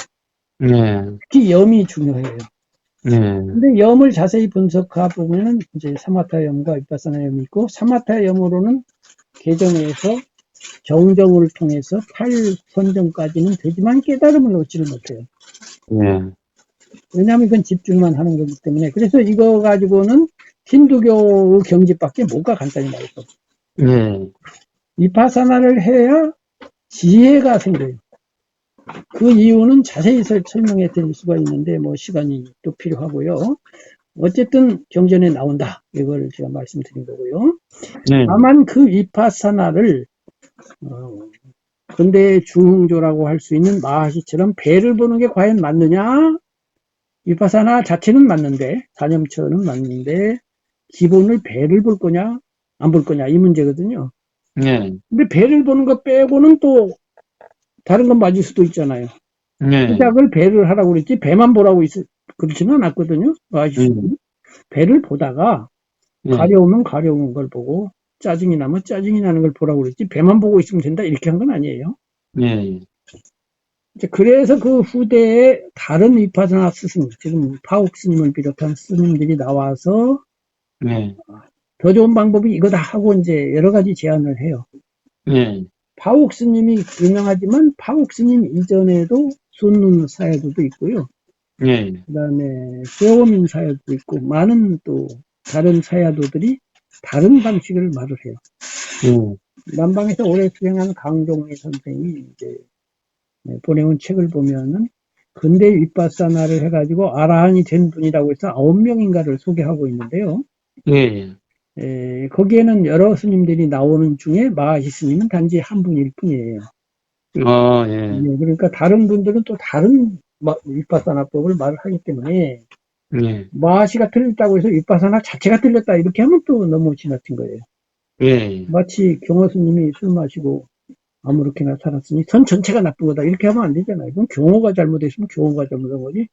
[SPEAKER 1] 네.
[SPEAKER 2] 특히 염이 중요해요.
[SPEAKER 1] 네.
[SPEAKER 2] 근데 염을 자세히 분석해 보면은 이제 사마타 염과 위파사나 염이 있고, 사마타 염으로는 개정에서 정정을 통해서 8선정까지는 되지만 깨달음을 얻지를 못해요.
[SPEAKER 1] 네.
[SPEAKER 2] 왜냐하면 이건 집중만 하는 거기 때문에. 그래서 이거 가지고는 힌두교의 경지밖에 못 가, 간단히 말해서.
[SPEAKER 1] 네.
[SPEAKER 2] 위파사나를 해야 지혜가 생겨요. 그 이유는 자세히 설명해 드릴 수가 있는데, 뭐, 시간이 또 필요하고요. 어쨌든 경전에 나온다. 이걸 제가 말씀드린 거고요.
[SPEAKER 1] 네.
[SPEAKER 2] 다만 그 위파사나를, 근대 중흥조라고 할 수 있는 마하시처럼 배를 보는 게 과연 맞느냐? 위파사나 자체는 맞는데, 사념처는 맞는데, 기본을 배를 볼 거냐? 안 볼 거냐? 이 문제거든요.
[SPEAKER 1] 네.
[SPEAKER 2] 근데 배를 보는 거 빼고는 또 다른 건 맞을 수도 있잖아요.
[SPEAKER 1] 네.
[SPEAKER 2] 시작을 배를 하라고 그랬지, 배만 보라고 그렇지는 않았거든요. 마하시는. 배를 보다가
[SPEAKER 1] 네.
[SPEAKER 2] 가려우면 가려운 걸 보고, 짜증이 나면 짜증이 나는 걸 보라고 그랬지, 배만 보고 있으면 된다, 이렇게 한 건 아니에요.
[SPEAKER 1] 네.
[SPEAKER 2] 그래서 그 후대에 다른 위파사나 스승, 지금 파옥 스님을 비롯한 스님들이 나와서
[SPEAKER 1] 네.
[SPEAKER 2] 더 좋은 방법이 이거다 하고 이제 여러 가지 제안을 해요.
[SPEAKER 1] 네.
[SPEAKER 2] 파옥 스님이 유명하지만 파옥 스님 이전에도 순눈 사야도도 있고요.
[SPEAKER 1] 네.
[SPEAKER 2] 그 다음에 세오민 사야도도 있고, 많은 또 다른 사야도들이 다른 방식을 말을 해요. 남방에서 오래 수행한 강종리 선생이 이제 보내온 책을 보면은 근대 윗바사나를 해가지고 아라한이 된 분이라고 해서 9명인가를 소개하고 있는데요.
[SPEAKER 1] 네.
[SPEAKER 2] 거기에는 여러 스님들이 나오는 중에 마하시 스님은 단지 한 분일 뿐이에요.
[SPEAKER 1] 아, 예.
[SPEAKER 2] 그러니까 다른 분들은 또 다른 윗바사나법을 말을 하기 때문에
[SPEAKER 1] 네.
[SPEAKER 2] 마하시가 틀렸다고 해서 윗바사나 자체가 틀렸다 이렇게 하면 또 너무 지나친 거예요.
[SPEAKER 1] 예.
[SPEAKER 2] 마치 경호 스님이 술 마시고 아무렇게나 살았으니 선 전체가 나쁜 거다 이렇게 하면 안 되잖아요. 그럼 경호가 잘못했으면 경호가 잘못한 거지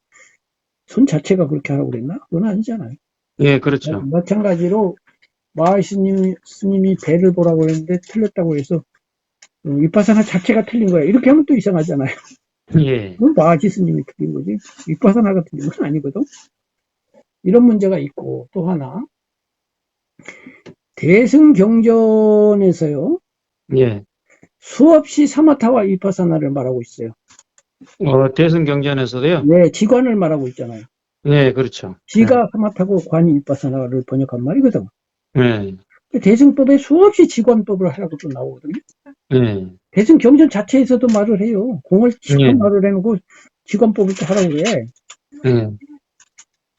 [SPEAKER 2] 선 자체가 그렇게 하라고 그랬나? 그건 아니잖아요.
[SPEAKER 1] 예, 그렇죠.
[SPEAKER 2] 마찬가지로 마하시 스님이 배를 보라고 했는데 틀렸다고 해서 윗바사나 자체가 틀린 거야. 이렇게 하면 또 이상하잖아요.
[SPEAKER 1] 예.
[SPEAKER 2] 그건 마하시 스님이 틀린 거지. 윗바사나가 틀린 건 아니거든. 이런 문제가 있고 또 하나 대승경전에서요.
[SPEAKER 1] 예.
[SPEAKER 2] 수없이 사마타와 윗바사나를 말하고 있어요.
[SPEAKER 1] 대승 경전에서도요?
[SPEAKER 2] 네, 지관을 말하고 있잖아요.
[SPEAKER 1] 네, 그렇죠.
[SPEAKER 2] 지가 사마타고 관이 윗바사나를 번역한 말이거든.
[SPEAKER 1] 예.
[SPEAKER 2] 대승법에 수없이 지관법을 하라고 또 나오거든요.
[SPEAKER 1] 예.
[SPEAKER 2] 대승 경전 자체에서도 말을 해요. 공을 실컷
[SPEAKER 1] 예.
[SPEAKER 2] 말을 해놓고 지관법을 또 하라고 해.
[SPEAKER 1] 예.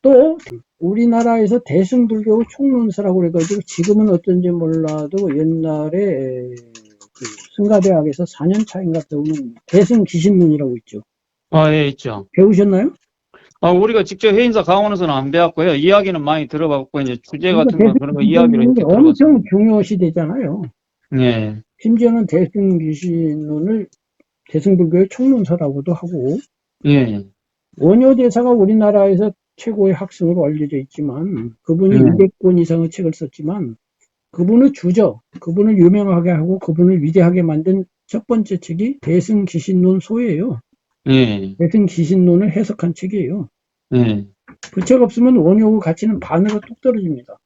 [SPEAKER 2] 또 우리나라에서 대승불교 총론서라고 해가지고 지금은 어떤지 몰라도 옛날에 그 승가대학에서 4년 차인가 배우는 대승기신론이라고 있죠.
[SPEAKER 1] 아, 예, 있죠.
[SPEAKER 2] 배우셨나요?
[SPEAKER 1] 우리가 직접 해인사 강원에서는 안 배웠고요. 이야기는 많이 들어봤고, 이제 주제
[SPEAKER 2] 그러니까
[SPEAKER 1] 같은 건 그런 거 이야기로
[SPEAKER 2] 대승기신론이
[SPEAKER 1] 이렇게
[SPEAKER 2] 엄청
[SPEAKER 1] 들어봤습니다.
[SPEAKER 2] 중요시되잖아요.
[SPEAKER 1] 예.
[SPEAKER 2] 심지어는 대승기신론을 대승불교의 총론서라고도 하고
[SPEAKER 1] 예.
[SPEAKER 2] 원효대사가 우리나라에서 최고의 학생으로 알려져 있지만 그분이
[SPEAKER 1] 예.
[SPEAKER 2] 200권 이상의 책을 썼지만 그분의 주저, 그분을 유명하게 하고 그분을 위대하게 만든 첫 번째 책이 대승기신론 소예요.
[SPEAKER 1] 예.
[SPEAKER 2] 대승기신론을 해석한 책이에요.
[SPEAKER 1] 예.
[SPEAKER 2] 그 책 없으면 원효의 가치는 반으로 뚝 떨어집니다.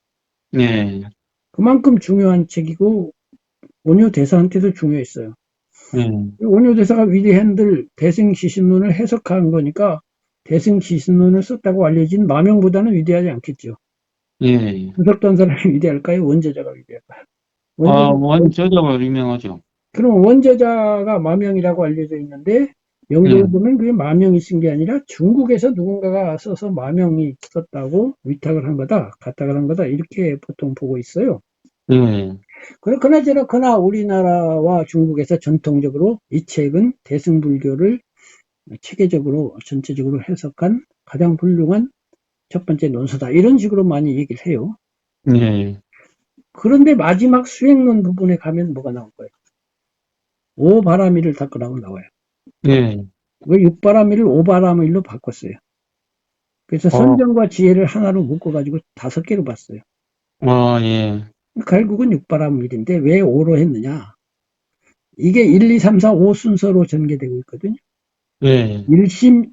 [SPEAKER 1] 예.
[SPEAKER 2] 그만큼 중요한 책이고 원효 대사한테도 중요했어요.
[SPEAKER 1] 예.
[SPEAKER 2] 원효 대사가 위대한들 대승기신론을 해석한 거니까 대승기신론을 썼다고 알려진 마명보다는 위대하지 않겠죠.
[SPEAKER 1] 예.
[SPEAKER 2] 분석된 사람이 위대할까요? 원저자가 위대할까요?
[SPEAKER 1] 저자가 유명하죠.
[SPEAKER 2] 그럼 원저자가 마명이라고 알려져 있는데 영국에
[SPEAKER 1] 예.
[SPEAKER 2] 보면 그게 마명이 쓴 게 아니라 중국에서 누군가가 써서 마명이 썼다고 위탁을 한 거다, 갖다가 한 거다 이렇게 보통 보고 있어요.
[SPEAKER 1] 예.
[SPEAKER 2] 그러나 우리나라와 중국에서 전통적으로 이 책은 대승불교를 체계적으로 전체적으로 해석한 가장 훌륭한 첫 번째 논서다 이런 식으로 많이 얘기를 해요.
[SPEAKER 1] 예.
[SPEAKER 2] 그런데 마지막 수행론 부분에 가면 뭐가 나올 거예요? 오바라미를 닦으라고 나와요.
[SPEAKER 1] 예.
[SPEAKER 2] 그 육바라밀을 오바라밀로 바꿨어요. 그래서
[SPEAKER 1] 어,
[SPEAKER 2] 선정과 지혜를 하나로 묶어가지고 5개로 봤어요.
[SPEAKER 1] 예,
[SPEAKER 2] 결국은 육바라밀인데 왜 5로 했느냐? 이게 1, 2, 3, 4, 5 순서로 전개되고 있거든요.
[SPEAKER 1] 예,
[SPEAKER 2] 1심,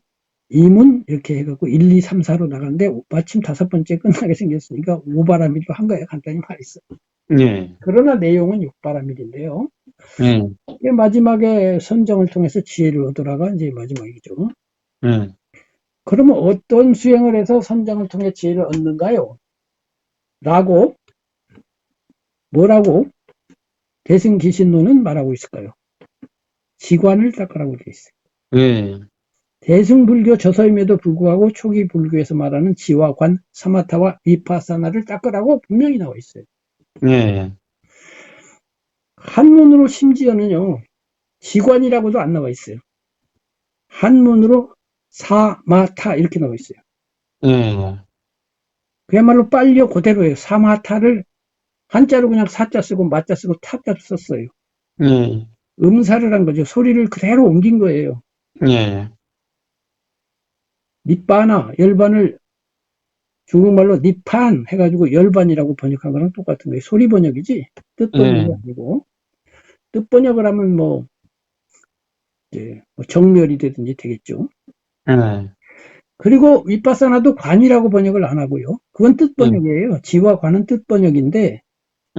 [SPEAKER 2] 2문 이렇게 해갖고 1, 2, 3, 4로 나가는데 마침 5번째 끝나게 생겼으니까 오바라밀로 한 거예요. 간단히 말해서.
[SPEAKER 1] 예,
[SPEAKER 2] 그러나 내용은 육바라밀인데요.
[SPEAKER 1] 예,
[SPEAKER 2] 마지막에 선정을 통해서 지혜를 얻으라가 이제 마지막이죠.
[SPEAKER 1] 예,
[SPEAKER 2] 그러면 어떤 수행을 해서 선정을 통해 지혜를 얻는가요? 라고 뭐라고 대승기신론은 말하고 있을까요? 지관을 닦으라고 되어 있어요.
[SPEAKER 1] 예,
[SPEAKER 2] 대승불교 저서임에도 불구하고 초기 불교에서 말하는 지와 관, 사마타와 위파사나를 닦으라고 분명히 나와 있어요.
[SPEAKER 1] 예,
[SPEAKER 2] 한문으로 심지어는요, 지관이라고도 안 나와 있어요. 한문으로 사마타 이렇게 나와 있어요.
[SPEAKER 1] 예,
[SPEAKER 2] 그야말로 빨려 그대로예요. 사마타를 한자로 그냥 사자 쓰고 마자 쓰고 타자 썼어요.
[SPEAKER 1] 예,
[SPEAKER 2] 음사를 한 거죠. 소리를 그대로 옮긴 거예요.
[SPEAKER 1] 예,
[SPEAKER 2] 니빠나 열반을 중국말로 니판 해가지고 열반이라고 번역한 거랑 똑같은 거예요. 소리 번역이지 뜻 번역이
[SPEAKER 1] 예,
[SPEAKER 2] 아니고 뜻 번역을 하면 뭐 이제 뭐 정멸이 되든지 되겠죠.
[SPEAKER 1] 예,
[SPEAKER 2] 그리고 위파사나도 관이라고 번역을 안 하고요. 그건 뜻
[SPEAKER 1] 예,
[SPEAKER 2] 번역이에요. 지와 관은 뜻 번역인데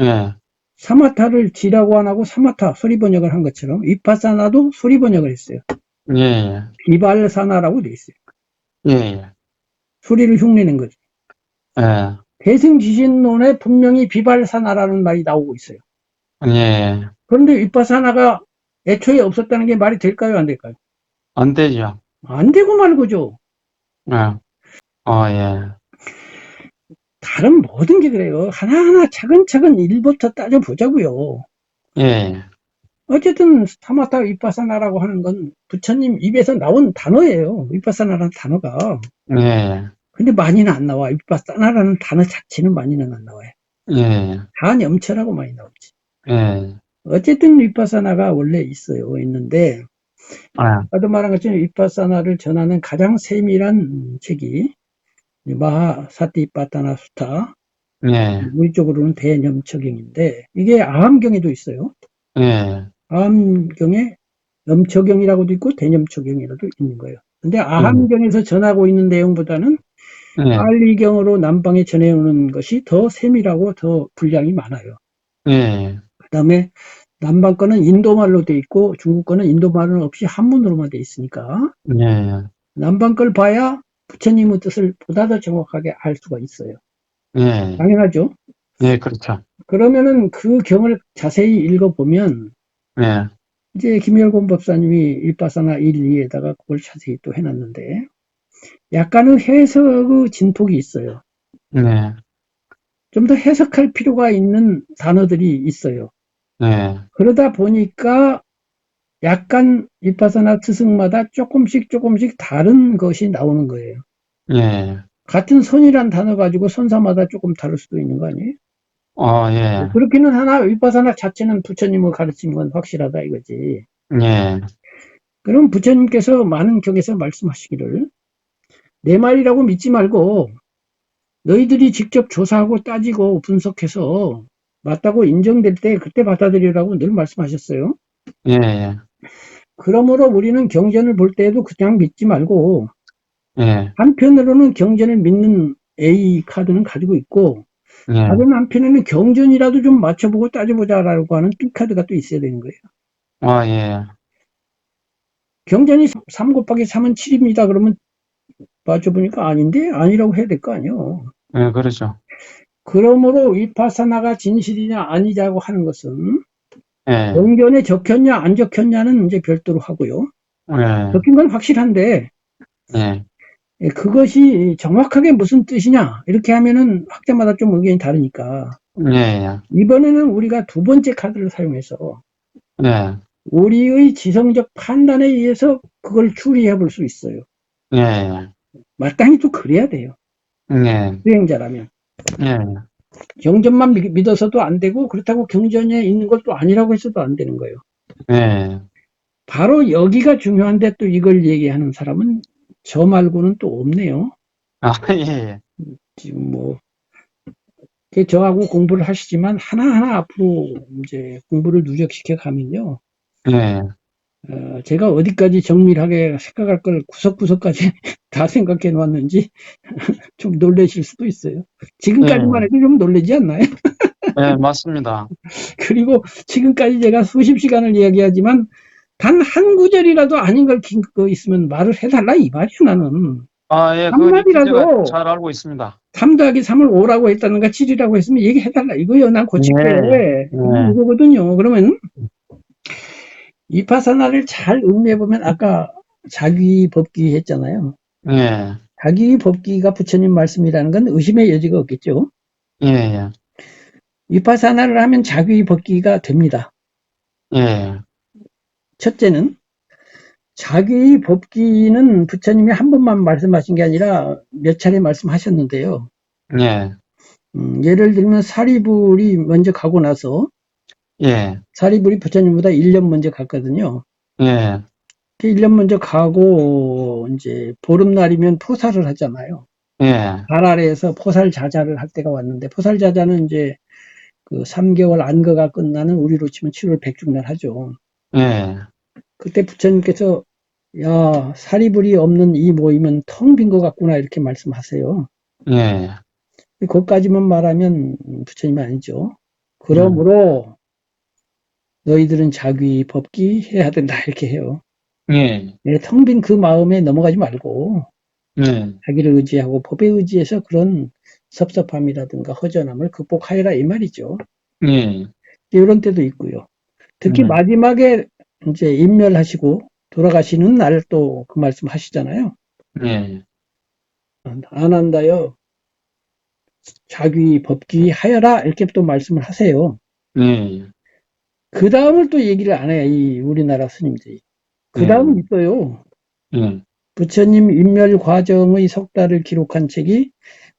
[SPEAKER 1] 예,
[SPEAKER 2] 사마타를 지라고 안 하고 사마타 소리 번역을 한 것처럼 위파사나도 소리 번역을 했어요.
[SPEAKER 1] 예,
[SPEAKER 2] 비발사나라고 돼 있어요.
[SPEAKER 1] 예,
[SPEAKER 2] 소리를 흉내낸 거죠.
[SPEAKER 1] 예,
[SPEAKER 2] 대승지신론에 분명히 비발사나라는 말이 나오고 있어요.
[SPEAKER 1] 예,
[SPEAKER 2] 그런데 위파사나가 애초에 없었다는 게 말이 될까요? 안 될까요?
[SPEAKER 1] 안 되죠.
[SPEAKER 2] 안 되고 말고죠.
[SPEAKER 1] 예, 예,
[SPEAKER 2] 다른 모든 게 그래요. 하나하나 차근차근 일부터 따져보자고요.
[SPEAKER 1] 예,
[SPEAKER 2] 어쨌든 사마타 위파사나라고 하는 건 부처님 입에서 나온 단어예요. 위파사나라는 단어가.
[SPEAKER 1] 예,
[SPEAKER 2] 근데 많이는 안 나와. 위파사나라는 단어 자체는 많이는 안 나와요.
[SPEAKER 1] 예,
[SPEAKER 2] 한염철하고 많이 나오지.
[SPEAKER 1] 예,
[SPEAKER 2] 어쨌든 위파사나가 원래 있어요. 있는데
[SPEAKER 1] 아,
[SPEAKER 2] 아까 말한 것처럼 위파사나를 전하는 가장 세밀한 책이 마하사티파타나 수타,
[SPEAKER 1] 예,
[SPEAKER 2] 우리 쪽으로는 대념처경인데 이게 아함경에도 있어요.
[SPEAKER 1] 예,
[SPEAKER 2] 아함경에 염처경이라고도 있고 대념처경이라도 있는 거예요. 근데
[SPEAKER 1] 예,
[SPEAKER 2] 아함경에서 전하고 있는 내용보다는
[SPEAKER 1] 예,
[SPEAKER 2] 빨리경으로 남방에 전해오는 것이 더 세밀하고 더 분량이 많아요.
[SPEAKER 1] 예,
[SPEAKER 2] 그 다음에 남방 거는 인도말로 돼 있고 중국 거는 인도말은 없이 한문으로만 돼 있으니까
[SPEAKER 1] 예,
[SPEAKER 2] 남방 걸 봐야 부처님의 뜻을 보다 더 정확하게 알 수가 있어요.
[SPEAKER 1] 예,
[SPEAKER 2] 당연하죠.
[SPEAKER 1] 예, 그렇죠.
[SPEAKER 2] 그러면은 그 경을 자세히 읽어보면
[SPEAKER 1] 예,
[SPEAKER 2] 이제 김열곤 법사님이 일바사나 1, 2에다가 그걸 자세히 또 해놨는데 약간의 해석의 진폭이 있어요.
[SPEAKER 1] 예,
[SPEAKER 2] 좀 더 해석할 필요가 있는 단어들이 있어요.
[SPEAKER 1] 예,
[SPEAKER 2] 그러다 보니까 약간 일파사나 스승마다 조금씩 다른 것이 나오는 거예요.
[SPEAKER 1] 예,
[SPEAKER 2] 같은 선이란 단어 가지고 선사마다 조금 다를 수도 있는 거 아니에요?
[SPEAKER 1] 예,
[SPEAKER 2] 그렇기는 하나 위파사나 자체는 부처님을 가르친 건 확실하다 이거지.
[SPEAKER 1] 예,
[SPEAKER 2] 그럼 부처님께서 많은 경에서 말씀하시기를 내 말이라고 믿지 말고 너희들이 직접 조사하고 따지고 분석해서 맞다고 인정될 때 그때 받아들이라고 늘 말씀하셨어요.
[SPEAKER 1] 예, 예,
[SPEAKER 2] 그러므로 우리는 경전을 볼 때에도 그냥 믿지 말고
[SPEAKER 1] 예,
[SPEAKER 2] 한편으로는 경전을 믿는 A 카드는 가지고 있고
[SPEAKER 1] 예,
[SPEAKER 2] 다른 한편에는 경전이라도 좀 맞춰보고 따져보자라고 하는 B 카드가 또 있어야 되는 거예요.
[SPEAKER 1] 예,
[SPEAKER 2] 경전이 3 곱하기 3은 7입니다. 그러면 맞춰보니까 아닌데? 아니라고 해야 될 거 아니에요.
[SPEAKER 1] 예, 그렇죠.
[SPEAKER 2] 그러므로 위파사나가 진실이냐 아니냐고 하는 것은
[SPEAKER 1] 예,
[SPEAKER 2] 경전에 적혔냐 안 적혔냐는 이제 별도로 하고요.
[SPEAKER 1] 예,
[SPEAKER 2] 적힌 건 확실한데
[SPEAKER 1] 예,
[SPEAKER 2] 그것이 정확하게 무슨 뜻이냐 이렇게 하면은 학자마다 좀 의견이 다르니까
[SPEAKER 1] 예,
[SPEAKER 2] 이번에는 우리가 두 번째 카드를 사용해서
[SPEAKER 1] 예,
[SPEAKER 2] 우리의 지성적 판단에 의해서 그걸 추리해 볼 수 있어요.
[SPEAKER 1] 예,
[SPEAKER 2] 마땅히 또 그래야 돼요.
[SPEAKER 1] 예,
[SPEAKER 2] 수행자라면.
[SPEAKER 1] 예,
[SPEAKER 2] 경전만 믿어서도 안 되고 그렇다고 경전에 있는 걸 또 아니라고 해서도 안 되는 거예요.
[SPEAKER 1] 예,
[SPEAKER 2] 바로 여기가 중요한데 또 이걸 얘기하는 사람은 저 말고는 또 없네요.
[SPEAKER 1] 아, 예,
[SPEAKER 2] 지금 뭐, 저하고 공부를 하시지만 하나하나 앞으로 이제 공부를 누적시켜 가면요.
[SPEAKER 1] 예,
[SPEAKER 2] 제가 어디까지 정밀하게 생각할 걸 구석구석까지 다 생각해 놨는지 좀 놀라실 수도 있어요. 지금까지만
[SPEAKER 1] 예,
[SPEAKER 2] 해도 좀 놀라지 않나요?
[SPEAKER 1] 예, 맞습니다.
[SPEAKER 2] 그리고 지금까지 제가 수십 시간을 이야기하지만 단 한 구절이라도 아닌 걸 거 있으면 말을 해달라 이 말이야 나는.
[SPEAKER 1] 아, 예, 그건 익히 제가
[SPEAKER 2] 한마디라도
[SPEAKER 1] 잘 알고 있습니다.
[SPEAKER 2] 3 더하기 3을 5라고 했다는가 7이라고 했으면 얘기해달라 이거요. 난 고칠게.
[SPEAKER 1] 예, 예,
[SPEAKER 2] 이거거든요. 그러면 위파사나를 잘 음미해보면 아까 자기 법기 했잖아요.
[SPEAKER 1] 예,
[SPEAKER 2] 자기 법기가 부처님 말씀이라는 건 의심의 여지가 없겠죠.
[SPEAKER 1] 예, 예,
[SPEAKER 2] 위파사나를 하면 자기 법기가 됩니다.
[SPEAKER 1] 예,
[SPEAKER 2] 첫째는 자기 법기는 부처님이 한 번만 말씀하신 게 아니라 몇 차례 말씀하셨는데요.
[SPEAKER 1] 예,
[SPEAKER 2] 예를 들면 사리불이 먼저 가고 나서
[SPEAKER 1] 예,
[SPEAKER 2] 사리불이 부처님보다 1년 먼저 갔거든요.
[SPEAKER 1] 예,
[SPEAKER 2] 1년 먼저 가고 이제 보름날이면 포살을 하잖아요.
[SPEAKER 1] 예,
[SPEAKER 2] 달 아래에서 포살 자자를 할 때가 왔는데 포살 자자는 이제 그 3개월 안거가 끝나는 우리로 치면 7월 백중날 하죠.
[SPEAKER 1] 예,
[SPEAKER 2] 그때 부처님께서 야 사리불이 없는 이 모임은 텅 빈 것 같구나 이렇게 말씀하세요.
[SPEAKER 1] 예,
[SPEAKER 2] 그것까지만 말하면 부처님이 아니죠. 그러므로 너희들은 자기 법기 해야 된다 이렇게 해요.
[SPEAKER 1] 예,
[SPEAKER 2] 텅 빈 그 마음에 넘어가지 말고
[SPEAKER 1] 예,
[SPEAKER 2] 자기를 의지하고 법에 의지해서 그런 섭섭함이라든가 허전함을 극복하여라 이 말이죠.
[SPEAKER 1] 예,
[SPEAKER 2] 이런 때도 있고요. 특히 마지막에 이제 인멸하시고 돌아가시는 날 또 그 말씀 하시잖아요.
[SPEAKER 1] 예,
[SPEAKER 2] 안 한다요. 자기 법기 하여라 이렇게 또 말씀을 하세요.
[SPEAKER 1] 예,
[SPEAKER 2] 그 다음을 또 얘기를 안 해요. 이 우리나라 스님들이. 그 다음 있어요.
[SPEAKER 1] 예,
[SPEAKER 2] 부처님 인멸 과정의 석달을 기록한 책이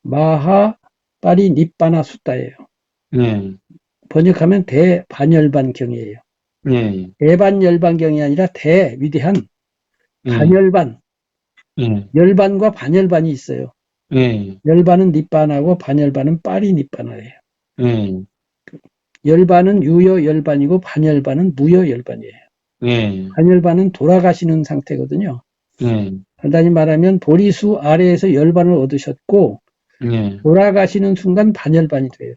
[SPEAKER 2] 마하 파리 니빠나 수다예요.
[SPEAKER 1] 예,
[SPEAKER 2] 번역하면 대반열반경이에요.
[SPEAKER 1] 예,
[SPEAKER 2] 대반열반경이 아니라 대위대한 반열반,
[SPEAKER 1] 예,
[SPEAKER 2] 열반과 반열반이 있어요.
[SPEAKER 1] 예,
[SPEAKER 2] 열반은 니빠나고 반열반은 파리 니빠나예요.
[SPEAKER 1] 예,
[SPEAKER 2] 열반은 유효 열반이고 반열반은 무효 열반이에요.
[SPEAKER 1] 예,
[SPEAKER 2] 반열반은 돌아가시는 상태거든요.
[SPEAKER 1] 예,
[SPEAKER 2] 간단히 말하면 보리수 아래에서 열반을 얻으셨고
[SPEAKER 1] 예,
[SPEAKER 2] 돌아가시는 순간 반열반이 돼요.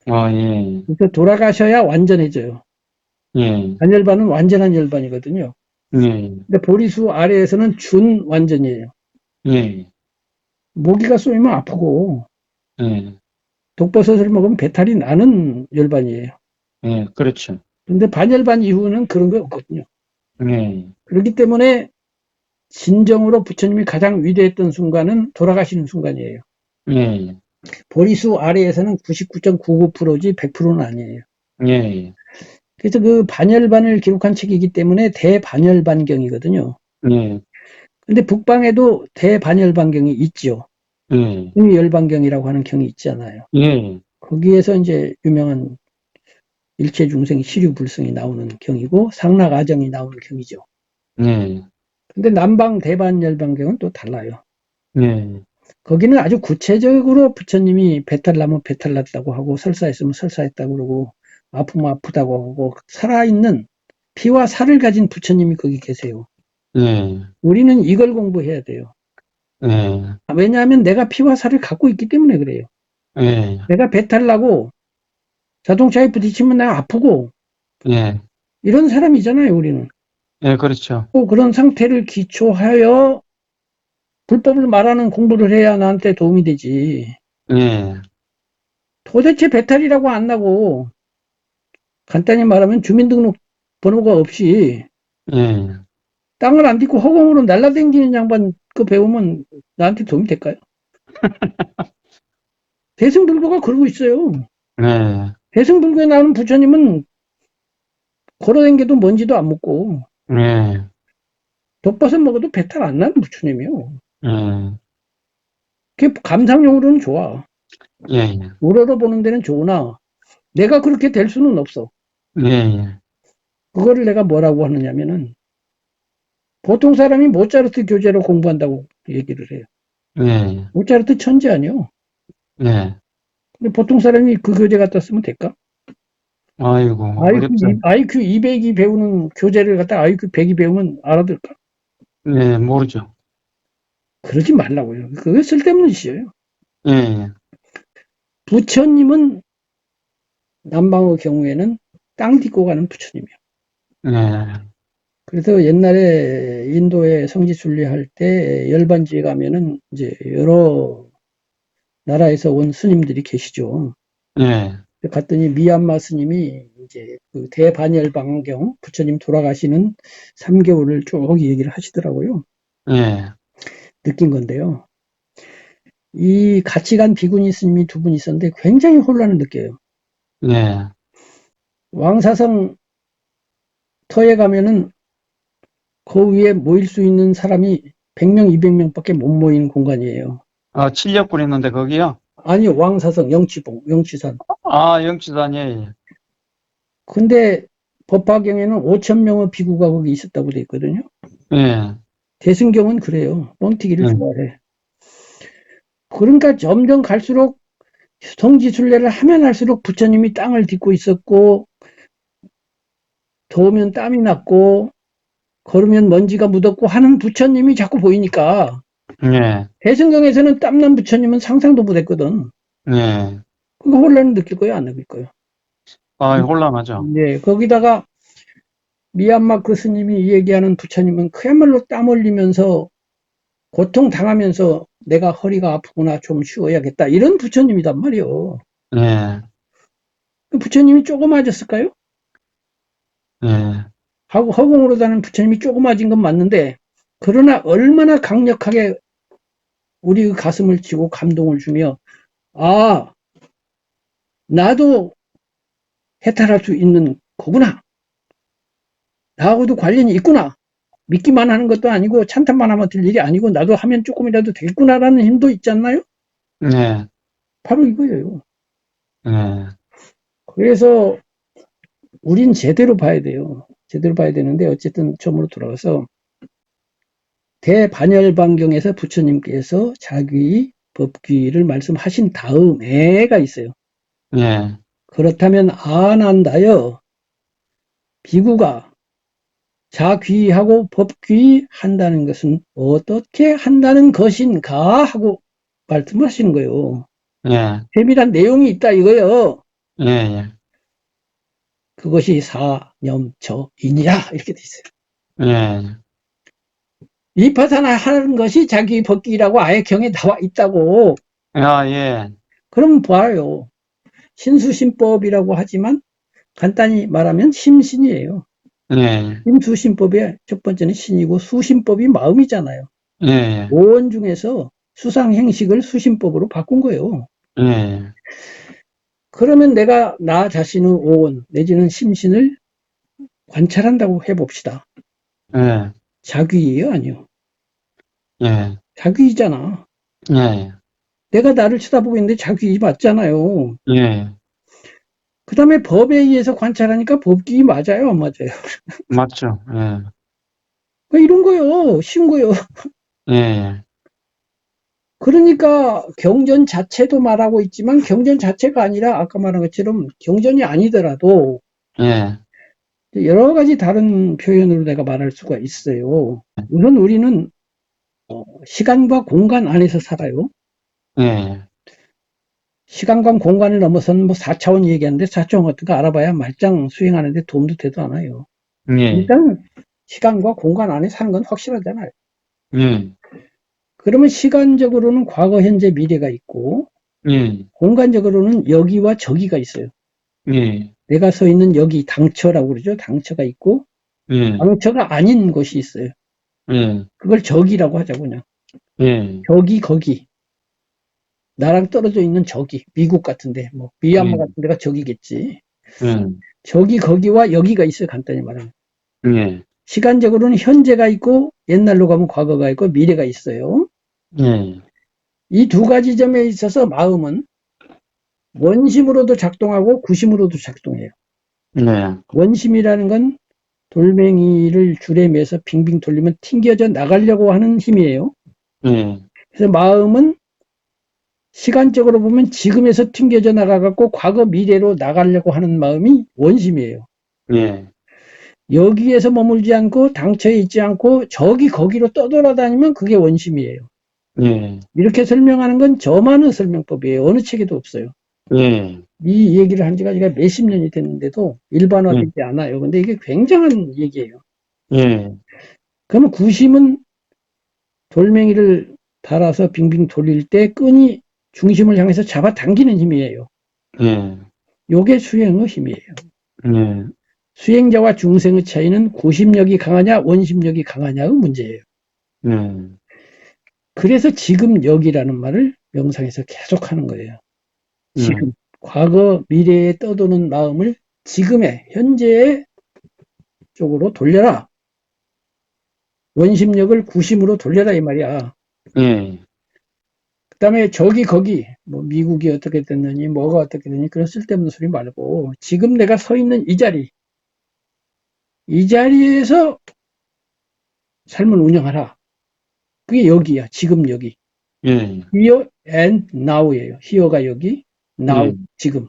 [SPEAKER 1] 아, 예,
[SPEAKER 2] 그래서 돌아가셔야 완전해져요.
[SPEAKER 1] 예,
[SPEAKER 2] 반열반은 완전한 열반이거든요.
[SPEAKER 1] 예,
[SPEAKER 2] 근데 보리수 아래에서는 준완전이에요.
[SPEAKER 1] 예,
[SPEAKER 2] 모기가 쏘이면 아프고
[SPEAKER 1] 예,
[SPEAKER 2] 독버섯을 먹으면 배탈이 나는 열반이에요.
[SPEAKER 1] 예, 그렇죠.
[SPEAKER 2] 근데 반열반 이후는 그런 게 없거든요.
[SPEAKER 1] 예,
[SPEAKER 2] 그렇기 때문에 진정으로 부처님이 가장 위대했던 순간은 돌아가시는 순간이에요.
[SPEAKER 1] 예,
[SPEAKER 2] 보리수 아래에서는 99.99%지 100%는 아니에요.
[SPEAKER 1] 예,
[SPEAKER 2] 그래서 그 반열반을 기록한 책이기 때문에 대반열반경이거든요.
[SPEAKER 1] 예,
[SPEAKER 2] 근데 북방에도 대반열반경이 있죠.
[SPEAKER 1] 예,
[SPEAKER 2] 열반경이라고 하는 경이 있잖아요.
[SPEAKER 1] 예,
[SPEAKER 2] 거기에서 이제 유명한 일체중생 시류불성이 나오는 경이고 상락아정이 나오는 경이죠.
[SPEAKER 1] 예,
[SPEAKER 2] 근데 남방 대반열반경은 또 달라요.
[SPEAKER 1] 예,
[SPEAKER 2] 거기는 아주 구체적으로 부처님이 배탈 나면 배탈 났다고 하고 설사했으면 설사했다고 그러고 아프면 아프다고 하고 살아있는 피와 살을 가진 부처님이 거기 계세요.
[SPEAKER 1] 예,
[SPEAKER 2] 우리는 이걸 공부해야 돼요.
[SPEAKER 1] 예,
[SPEAKER 2] 왜냐하면 내가 피와 살을 갖고 있기 때문에 그래요.
[SPEAKER 1] 예,
[SPEAKER 2] 내가 배탈 나고 자동차에 부딪히면 내가 아프고
[SPEAKER 1] 예,
[SPEAKER 2] 이런 사람이잖아요, 우리는.
[SPEAKER 1] 예, 그렇죠.
[SPEAKER 2] 또 그런 상태를 기초하여 불법을 말하는 공부를 해야 나한테 도움이 되지.
[SPEAKER 1] 예,
[SPEAKER 2] 도대체 배탈이라고 안 나고 간단히 말하면 주민등록 번호가 없이
[SPEAKER 1] 예,
[SPEAKER 2] 땅을 안 딛고 허공으로 날라다니는 양반 그 배우면 나한테 도움이 될까요? 대승불교가 그러고 있어요.
[SPEAKER 1] 예,
[SPEAKER 2] 대승불교에 나오는 부처님은 걸어다니도 먼지도 안 묻고
[SPEAKER 1] 예,
[SPEAKER 2] 독버섯 먹어도 배탈 안 나는 부처님이요.
[SPEAKER 1] 예,
[SPEAKER 2] 그게 감상용으로는 좋아.
[SPEAKER 1] 예,
[SPEAKER 2] 우러러보는 데는 좋으나 내가 그렇게 될 수는 없어.
[SPEAKER 1] 예,
[SPEAKER 2] 그거를 내가 뭐라고 하느냐면은 보통 사람이 모차르트 교재로 공부한다고 얘기를 해요.
[SPEAKER 1] 예,
[SPEAKER 2] 모차르트 천재 아니요.
[SPEAKER 1] 예.
[SPEAKER 2] 근데 보통 사람이 그 교재 갖다 쓰면 될까?
[SPEAKER 1] 아이고, 어렵죠.
[SPEAKER 2] IQ 200이 배우는 교재를 갖다 IQ 100이 배우면 알아들을까?
[SPEAKER 1] 예, 모르죠.
[SPEAKER 2] 그러지 말라고요. 그게 쓸데없는 짓이에요.
[SPEAKER 1] 예, 예,
[SPEAKER 2] 부처님은 남방의 경우에는 땅 딛고 가는 부처님이에요.
[SPEAKER 1] 예,
[SPEAKER 2] 그래서 옛날에 인도에 성지 순례할 때 열반지에 가면은 이제 여러 나라에서 온 스님들이 계시죠.
[SPEAKER 1] 예,
[SPEAKER 2] 갔더니 미얀마 스님이 이제 그 대반열반경 부처님 돌아가시는 3개월을 쭉 얘기를 하시더라고요.
[SPEAKER 1] 예,
[SPEAKER 2] 느낀 건데요. 이 같이 간 비구니 스님이 두 분 있었는데 굉장히 혼란을 느껴요.
[SPEAKER 1] 예.
[SPEAKER 2] 왕사성 터에 가면은 그 위에 모일 수 있는 사람이 100명, 200명밖에 못 모이는 공간이에요.
[SPEAKER 1] 아, 칠력군 있는데 거기요?
[SPEAKER 2] 아니요, 왕사성, 영치봉, 영치산.
[SPEAKER 1] 아, 영치산, 예, 예.
[SPEAKER 2] 근데 법화경에는 5,000명의 비구가 거기 있었다고 돼 있거든요.
[SPEAKER 1] 예,
[SPEAKER 2] 대승경은 그래요. 뻥튀기를
[SPEAKER 1] 예,
[SPEAKER 2] 좋아해. 그러니까 점점 갈수록 성지순례를 하면 할수록 부처님이 땅을 딛고 있었고, 더우면 땀이 났고, 걸으면 먼지가 묻었고 하는 부처님이 자꾸 보이니까,
[SPEAKER 1] 예,
[SPEAKER 2] 대승경에서는 땀난 부처님은 상상도 못했거든.
[SPEAKER 1] 예.
[SPEAKER 2] 그거 혼란을 느낄 거예요, 안 느낄 거예요?
[SPEAKER 1] 아, 혼란하죠.
[SPEAKER 2] 네, 거기다가 미얀마 그 스님이 얘기하는 부처님은 그야말로 땀 흘리면서 고통당하면서 내가 허리가 아프구나 좀 쉬어야겠다 이런 부처님이단 말이요.
[SPEAKER 1] 예,
[SPEAKER 2] 그 부처님이 조그마졌을까요?
[SPEAKER 1] 예,
[SPEAKER 2] 하고 허공으로 다는 부처님이 조그마진 건 맞는데 그러나 얼마나 강력하게 우리 가슴을 치고 감동을 주며 아 나도 해탈할 수 있는 거구나. 나하고도 관련이 있구나. 믿기만 하는 것도 아니고 찬탄만 하면 될 일이 아니고 나도 하면 조금이라도 되겠구나라는 힘도 있지 않나요?
[SPEAKER 1] 예,
[SPEAKER 2] 바로 이거예요.
[SPEAKER 1] 예,
[SPEAKER 2] 그래서 우린 제대로 봐야 돼요. 제대로 봐야 되는데 어쨌든 처음으로 돌아가서 대반열반경에서 부처님께서 자기 법귀를 말씀하신 다음에가 있어요.
[SPEAKER 1] 예,
[SPEAKER 2] 그렇다면 아난다여 비구가 자귀하고 법귀 한다는 것은 어떻게 한다는 것인가 하고 말씀하시는 거예요.
[SPEAKER 1] 예,
[SPEAKER 2] 세밀한 내용이 있다 이거요.
[SPEAKER 1] 예, 예,
[SPEAKER 2] 그것이 사념처이니라 이렇게 돼 있어요.
[SPEAKER 1] 예.
[SPEAKER 2] 위파사나 하는 것이 자기 법기라고 아예 경에 나와 있다고.
[SPEAKER 1] 아, 예,
[SPEAKER 2] 그럼 봐요. 신수신법이라고 하지만 간단히 말하면 심신이에요.
[SPEAKER 1] 예,
[SPEAKER 2] 심수신법의 첫 번째는 신이고 수신법이 마음이잖아요.
[SPEAKER 1] 예, 예,
[SPEAKER 2] 오원 중에서 수상행식을 수신법으로 바꾼 거예요.
[SPEAKER 1] 예,
[SPEAKER 2] 그러면 내가 나 자신의 오원 내지는 심신을 관찰한다고 해봅시다.
[SPEAKER 1] 예,
[SPEAKER 2] 자귀예요, 아니요?
[SPEAKER 1] 예,
[SPEAKER 2] 자귀이잖아.
[SPEAKER 1] 예,
[SPEAKER 2] 내가 나를 쳐다보고 있는데 자귀 맞잖아요.
[SPEAKER 1] 예,
[SPEAKER 2] 그 다음에 법에 의해서 관찰하니까 법기 맞아요, 안 맞아요?
[SPEAKER 1] 맞죠. 예,
[SPEAKER 2] 그러니까 이런 거요. 쉬운 거요.
[SPEAKER 1] 예,
[SPEAKER 2] 그러니까 경전 자체도 말하고 있지만 경전 자체가 아니라 아까 말한 것처럼 경전이 아니더라도
[SPEAKER 1] 예,
[SPEAKER 2] 여러 가지 다른 표현으로 내가 말할 수가 있어요. 우선 우리는 시간과 공간 안에서 살아요.
[SPEAKER 1] 예,
[SPEAKER 2] 시간과 공간을 넘어서는 뭐 4차원 얘기하는데 4차원 같은 거 알아봐야 말짱 수행하는데 도움도 되도 않아요.
[SPEAKER 1] 예,
[SPEAKER 2] 일단 시간과 공간 안에 사는 건 확실하잖아요.
[SPEAKER 1] 예,
[SPEAKER 2] 그러면 시간적으로는 과거, 현재, 미래가 있고
[SPEAKER 1] 예,
[SPEAKER 2] 공간적으로는 여기와 저기가 있어요.
[SPEAKER 1] 예,
[SPEAKER 2] 내가 서 있는 여기 당처라고 그러죠. 당처가 있고
[SPEAKER 1] 예,
[SPEAKER 2] 당처가 아닌 곳이 있어요.
[SPEAKER 1] 예,
[SPEAKER 2] 그걸 저기라고 하자고 그냥.
[SPEAKER 1] 예,
[SPEAKER 2] 저기 거기. 나랑 떨어져 있는 저기. 미국 같은데 뭐 미얀마
[SPEAKER 1] 예,
[SPEAKER 2] 같은 데가 저기겠지.
[SPEAKER 1] 예,
[SPEAKER 2] 저기 거기와 여기가 있어요. 간단히 말하면.
[SPEAKER 1] 예,
[SPEAKER 2] 시간적으로는 현재가 있고 옛날로 가면 과거가 있고 미래가 있어요.
[SPEAKER 1] 예,
[SPEAKER 2] 이 두 가지 점에 있어서 마음은 원심으로도 작동하고 구심으로도 작동해요.
[SPEAKER 1] 네,
[SPEAKER 2] 원심이라는 건 돌멩이를 줄에 매서 빙빙 돌리면 튕겨져 나가려고 하는 힘이에요.
[SPEAKER 1] 예,
[SPEAKER 2] 그래서 마음은 시간적으로 보면 지금에서 튕겨져 나가갖고 과거 미래로 나가려고 하는 마음이 원심이에요.
[SPEAKER 1] 예,
[SPEAKER 2] 여기에서 머물지 않고 당처에 있지 않고 저기 거기로 떠돌아다니면 그게 원심이에요.
[SPEAKER 1] 예,
[SPEAKER 2] 이렇게 설명하는 건 저만의 설명법이에요. 어느 책에도 없어요.
[SPEAKER 1] 예,
[SPEAKER 2] 이 얘기를 한 지가 몇십 년이 됐는데도
[SPEAKER 1] 예,
[SPEAKER 2] 일반화되지 않아요. 근데 이게 굉장한 얘기예요.
[SPEAKER 1] 예,
[SPEAKER 2] 그러면 구심은 돌멩이를 달아서 빙빙 돌릴 때 끈이 중심을 향해서 잡아당기는 힘이에요.
[SPEAKER 1] 예,
[SPEAKER 2] 요게 수행의 힘이에요.
[SPEAKER 1] 예,
[SPEAKER 2] 수행자와 중생의 차이는 구심력이 강하냐 원심력이 강하냐의 문제예요.
[SPEAKER 1] 예,
[SPEAKER 2] 그래서 지금 여기라는 말을 명상에서 계속 하는 거예요.
[SPEAKER 1] 예,
[SPEAKER 2] 지금 과거 미래에 떠도는 마음을 지금의 현재의 쪽으로 돌려라. 원심력을 구심으로 돌려라 이 말이야.
[SPEAKER 1] 예,
[SPEAKER 2] 그 다음에 저기 거기 뭐 미국이 어떻게 됐느니 뭐가 어떻게 됐느니 그런 쓸데없는 소리 말고 지금 내가 서 있는 이 자리 이 자리에서 삶을 운영하라. 그게 여기야. 지금 여기.
[SPEAKER 1] 예,
[SPEAKER 2] Here and now예요. here가 여기, now
[SPEAKER 1] 예,
[SPEAKER 2] 지금.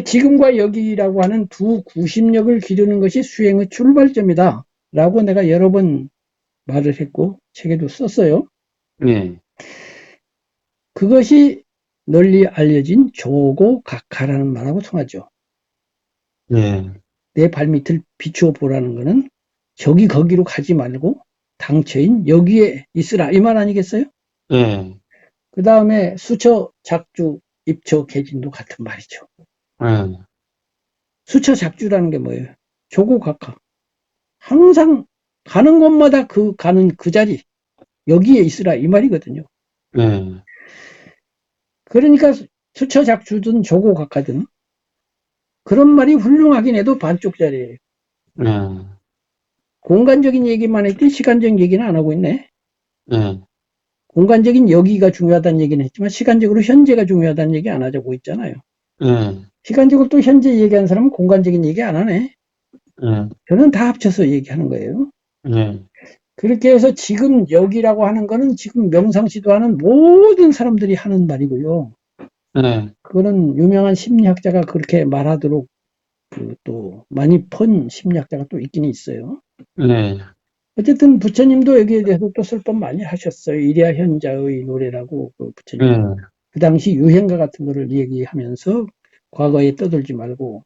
[SPEAKER 2] 지금과 여기라고 하는 두 구심력을 기르는 것이 수행의 출발점이다. 라고 내가 여러 번 말을 했고 책에도 썼어요.
[SPEAKER 1] 예,
[SPEAKER 2] 그것이 널리 알려진 조고각하라는 말하고 통하죠.
[SPEAKER 1] 예,
[SPEAKER 2] 내 발밑을 비추어 보라는 거는 저기 거기로 가지 말고 당처인 여기에 있으라 이 말 아니겠어요?
[SPEAKER 1] 예,
[SPEAKER 2] 그 다음에 수처, 작주, 입처, 개진도 같은 말이죠.
[SPEAKER 1] 예,
[SPEAKER 2] 수처, 작주라는 게 뭐예요? 조고각하. 항상 가는 곳마다 가는 그 자리 여기에 있으라 이 말이거든요.
[SPEAKER 1] 예,
[SPEAKER 2] 그러니까 수처, 작주든 조고각하든 그런 말이 훌륭하긴 해도 반쪽짜리예요.
[SPEAKER 1] 예,
[SPEAKER 2] 공간적인 얘기만 했더니 시간적인 얘기는 안 하고 있네.
[SPEAKER 1] 예,
[SPEAKER 2] 공간적인 여기가 중요하다는 얘기는 했지만 시간적으로 현재가 중요하다는 얘기 안 하자고 있잖아요.
[SPEAKER 1] 예,
[SPEAKER 2] 시간적으로 또 현재 얘기하는 사람은 공간적인 얘기 안 하네.
[SPEAKER 1] 예,
[SPEAKER 2] 저는 다 합쳐서 얘기하는 거예요.
[SPEAKER 1] 예,
[SPEAKER 2] 그렇게 해서 지금 여기라고 하는 거는 지금 명상 시도하는 모든 사람들이 하는 말이고요.
[SPEAKER 1] 예,
[SPEAKER 2] 그거는 유명한 심리학자가 그렇게 말하도록 또 많이 펀 심리학자가 또 있긴 있어요.
[SPEAKER 1] 예,
[SPEAKER 2] 어쨌든 부처님도 여기에 대해서 또 설법 많이 하셨어요. 일야 현자의 노래라고 그 부처님.
[SPEAKER 1] 예,
[SPEAKER 2] 그 당시 유행가 같은 거를 얘기하면서 과거에 떠들지 말고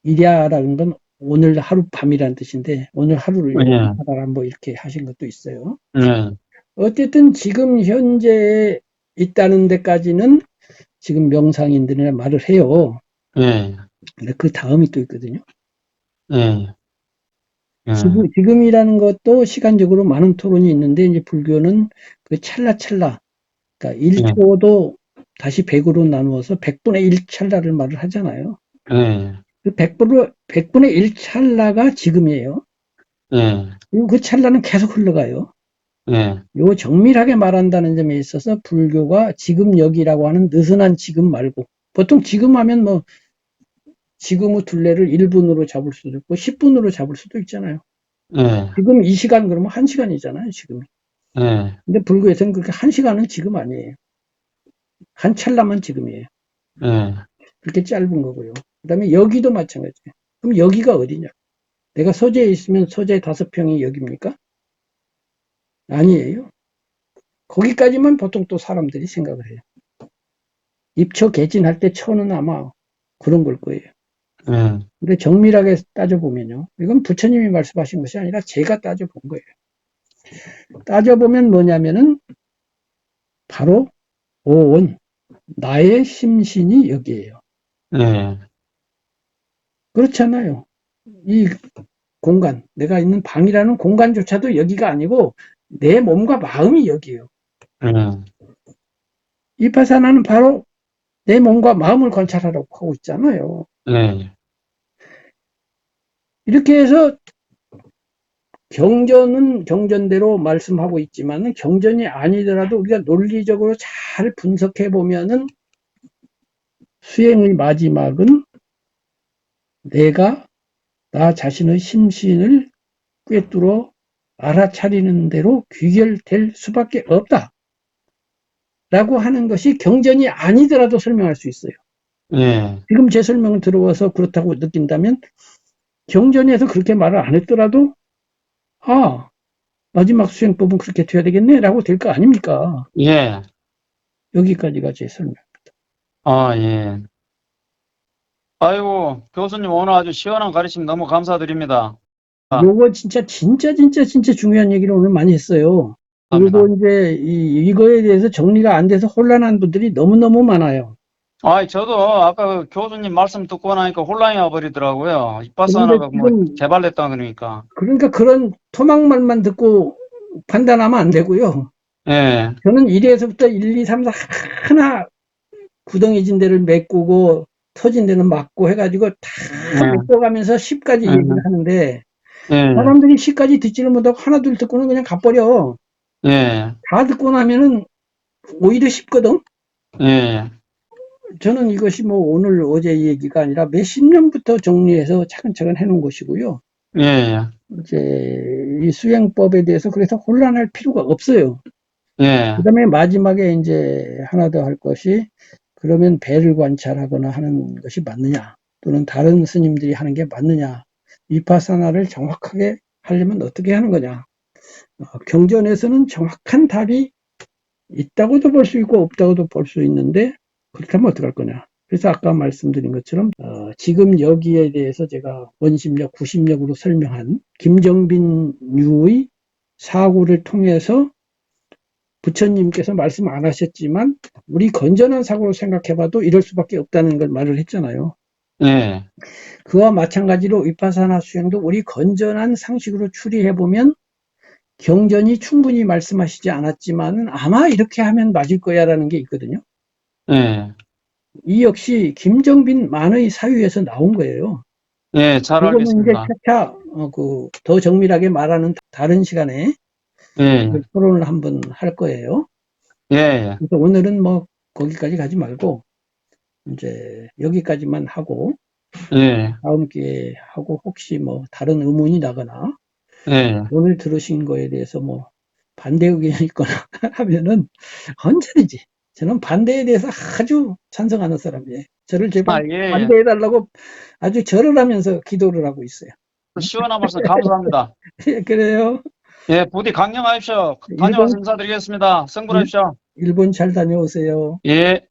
[SPEAKER 2] 일야라는 건 오늘 하룻밤이라는 뜻인데 오늘 하루를
[SPEAKER 1] 예,
[SPEAKER 2] 영원하라 뭐 이렇게 하신 것도 있어요.
[SPEAKER 1] 예,
[SPEAKER 2] 어쨌든 지금 현재에 있다는 데까지는 지금 명상인들이나 말을 해요.
[SPEAKER 1] 예,
[SPEAKER 2] 근데 그 다음이 또 있거든요.
[SPEAKER 1] 예, 예,
[SPEAKER 2] 지금이라는 것도 시간적으로 많은 토론이 있는데 이제 불교는 그 찰나찰나 그러니까
[SPEAKER 1] 예,
[SPEAKER 2] 1초도 다시 100으로 나누어서 100분의 1 찰나를 말을 하잖아요.
[SPEAKER 1] 예,
[SPEAKER 2] 그 100분의 1 찰나가 지금이에요.
[SPEAKER 1] 예,
[SPEAKER 2] 그리고 그 찰나는 계속 흘러가요.
[SPEAKER 1] 예,
[SPEAKER 2] 요 정밀하게 말한다는 점에 있어서 불교가 지금 여기라고 하는 느슨한 지금 말고 보통 지금 하면 뭐 지금의 둘레를 1분으로 잡을 수도 있고 10분으로 잡을 수도 있잖아요.
[SPEAKER 1] 예,
[SPEAKER 2] 지금 이 시간 그러면 1시간이잖아요, 지금.
[SPEAKER 1] 예,
[SPEAKER 2] 근데 불교에서는 그렇게 1시간은 지금 아니에요. 한 찰나만 지금이에요.
[SPEAKER 1] 예,
[SPEAKER 2] 그렇게 짧은 거고요. 그 다음에 여기도 마찬가지예요. 그럼 여기가 어디냐? 내가 서재에 있으면 서재 5평이 여기입니까? 아니에요. 거기까지만 보통 또 사람들이 생각을 해요. 입처 개진할 때 처는 아마 그런 걸 거예요.
[SPEAKER 1] 예,
[SPEAKER 2] 근데 정밀하게 따져보면요. 이건 부처님이 말씀하신 것이 아니라 제가 따져본 거예요. 따져보면 뭐냐면은 바로 오온, 나의 심신이 여기에요.
[SPEAKER 1] 예,
[SPEAKER 2] 그렇잖아요. 이 공간, 내가 있는 방이라는 공간조차도 여기가 아니고 내 몸과 마음이 여기에요.
[SPEAKER 1] 예,
[SPEAKER 2] 이파사나는 바로 내 몸과 마음을 관찰하라고 하고 있잖아요.
[SPEAKER 1] 예,
[SPEAKER 2] 이렇게 해서 경전은 경전대로 말씀하고 있지만 경전이 아니더라도 우리가 논리적으로 잘 분석해 보면은 수행의 마지막은 내가 나 자신의 심신을 꿰뚫어 알아차리는 대로 귀결될 수밖에 없다. 라고 하는 것이 경전이 아니더라도 설명할 수 있어요.
[SPEAKER 1] 예,
[SPEAKER 2] 지금 제 설명을 들어와서 그렇다고 느낀다면 경전에서 그렇게 말을 안 했더라도 아, 마지막 수행법은 그렇게 돼야 되겠네 라고 될 거 아닙니까?
[SPEAKER 1] 예,
[SPEAKER 2] 여기까지가 제 설명.
[SPEAKER 1] 아, 예. 아이고, 교수님 오늘 아주 시원한 가르침 너무 감사드립니다.
[SPEAKER 2] 요거 진짜 중요한 얘기를 오늘 많이 했어요. 그리고
[SPEAKER 1] 감사합니다.
[SPEAKER 2] 이제 이거에 대해서 정리가 안 돼서 혼란한 분들이 너무너무 많아요.
[SPEAKER 1] 아, 저도 아까 그 교수님 말씀 듣고 나니까 혼란이 와버리더라고요.
[SPEAKER 2] 그런데
[SPEAKER 1] 이빠사나가 뭐
[SPEAKER 2] 지금
[SPEAKER 1] 개발됐다 그러니까.
[SPEAKER 2] 그러니까 그런 토막말만 듣고 판단하면 안 되고요.
[SPEAKER 1] 예,
[SPEAKER 2] 저는 1에서부터 1, 2, 3, 4 하나 구덩이진 데를 메꾸고 터진 데는 막고 해가지고 다
[SPEAKER 1] 예,
[SPEAKER 2] 메꿔가면서 10까지 얘기를 하는데
[SPEAKER 1] 예,
[SPEAKER 2] 사람들이 10까지 듣지를 못하고 하나 둘 듣고는 그냥 가버려.
[SPEAKER 1] 예,
[SPEAKER 2] 다 듣고 나면은 오히려 쉽거든.
[SPEAKER 1] 예,
[SPEAKER 2] 저는 이것이 뭐 오늘 어제 얘기가 아니라 몇십 년부터 정리해서 차근차근 해놓은 것이고요.
[SPEAKER 1] 예,
[SPEAKER 2] 이제 이 수행법에 대해서 그래서 혼란할 필요가 없어요.
[SPEAKER 1] 예,
[SPEAKER 2] 그다음에 마지막에 이제 하나 더 할 것이 그러면 배를 관찰하거나 하는 것이 맞느냐 또는 다른 스님들이 하는 게 맞느냐 위파사나를 정확하게 하려면 어떻게 하는 거냐 경전에서는 정확한 답이 있다고도 볼 수 있고 없다고도 볼 수 있는데 그렇다면 어떡할 거냐. 그래서 아까 말씀드린 것처럼 지금 여기에 대해서 제가 원심력, 구심력으로 설명한 김정빈류의 사고를 통해서 부처님께서 말씀 안 하셨지만 우리 건전한 사고로 생각해봐도 이럴 수밖에 없다는 걸 말을 했잖아요.
[SPEAKER 1] 예,
[SPEAKER 2] 그와 마찬가지로 위파사나 수행도 우리 건전한 상식으로 추리해보면 경전이 충분히 말씀하시지 않았지만은 아마 이렇게 하면 맞을 거야라는 게 있거든요.
[SPEAKER 1] 예,
[SPEAKER 2] 이 역시 김정빈 만의 사유에서 나온 거예요.
[SPEAKER 1] 예, 잘
[SPEAKER 2] 이거는 이제
[SPEAKER 1] 알겠습니다.
[SPEAKER 2] 차차 더 정밀하게 말하는 다른 시간에
[SPEAKER 1] 예,
[SPEAKER 2] 토론을 한번 할 거예요.
[SPEAKER 1] 예, 예,
[SPEAKER 2] 그래서 오늘은 뭐 거기까지 가지 말고 이제 여기까지만 하고
[SPEAKER 1] 예,
[SPEAKER 2] 다음 기회에 하고 혹시 뭐 다른 의문이 나거나
[SPEAKER 1] 예.
[SPEAKER 2] 오늘 들으신 거에 대해서 뭐 반대 의견이 있거나 하면은 언제든지 저는 반대에 대해서 아주 찬성하는 사람이에요. 저를 제발
[SPEAKER 1] 아, 예, 예.
[SPEAKER 2] 반대해달라고 아주 절을 하면서 기도를 하고 있어요.
[SPEAKER 1] 시원한 말씀 감사합니다.
[SPEAKER 2] 그래요.
[SPEAKER 1] 예, 부디 강령하십시오. 다녀와서
[SPEAKER 2] 일본,
[SPEAKER 1] 인사드리겠습니다.
[SPEAKER 2] 일,
[SPEAKER 1] 승부하십시오.
[SPEAKER 2] 일본 잘 다녀오세요.
[SPEAKER 1] 예.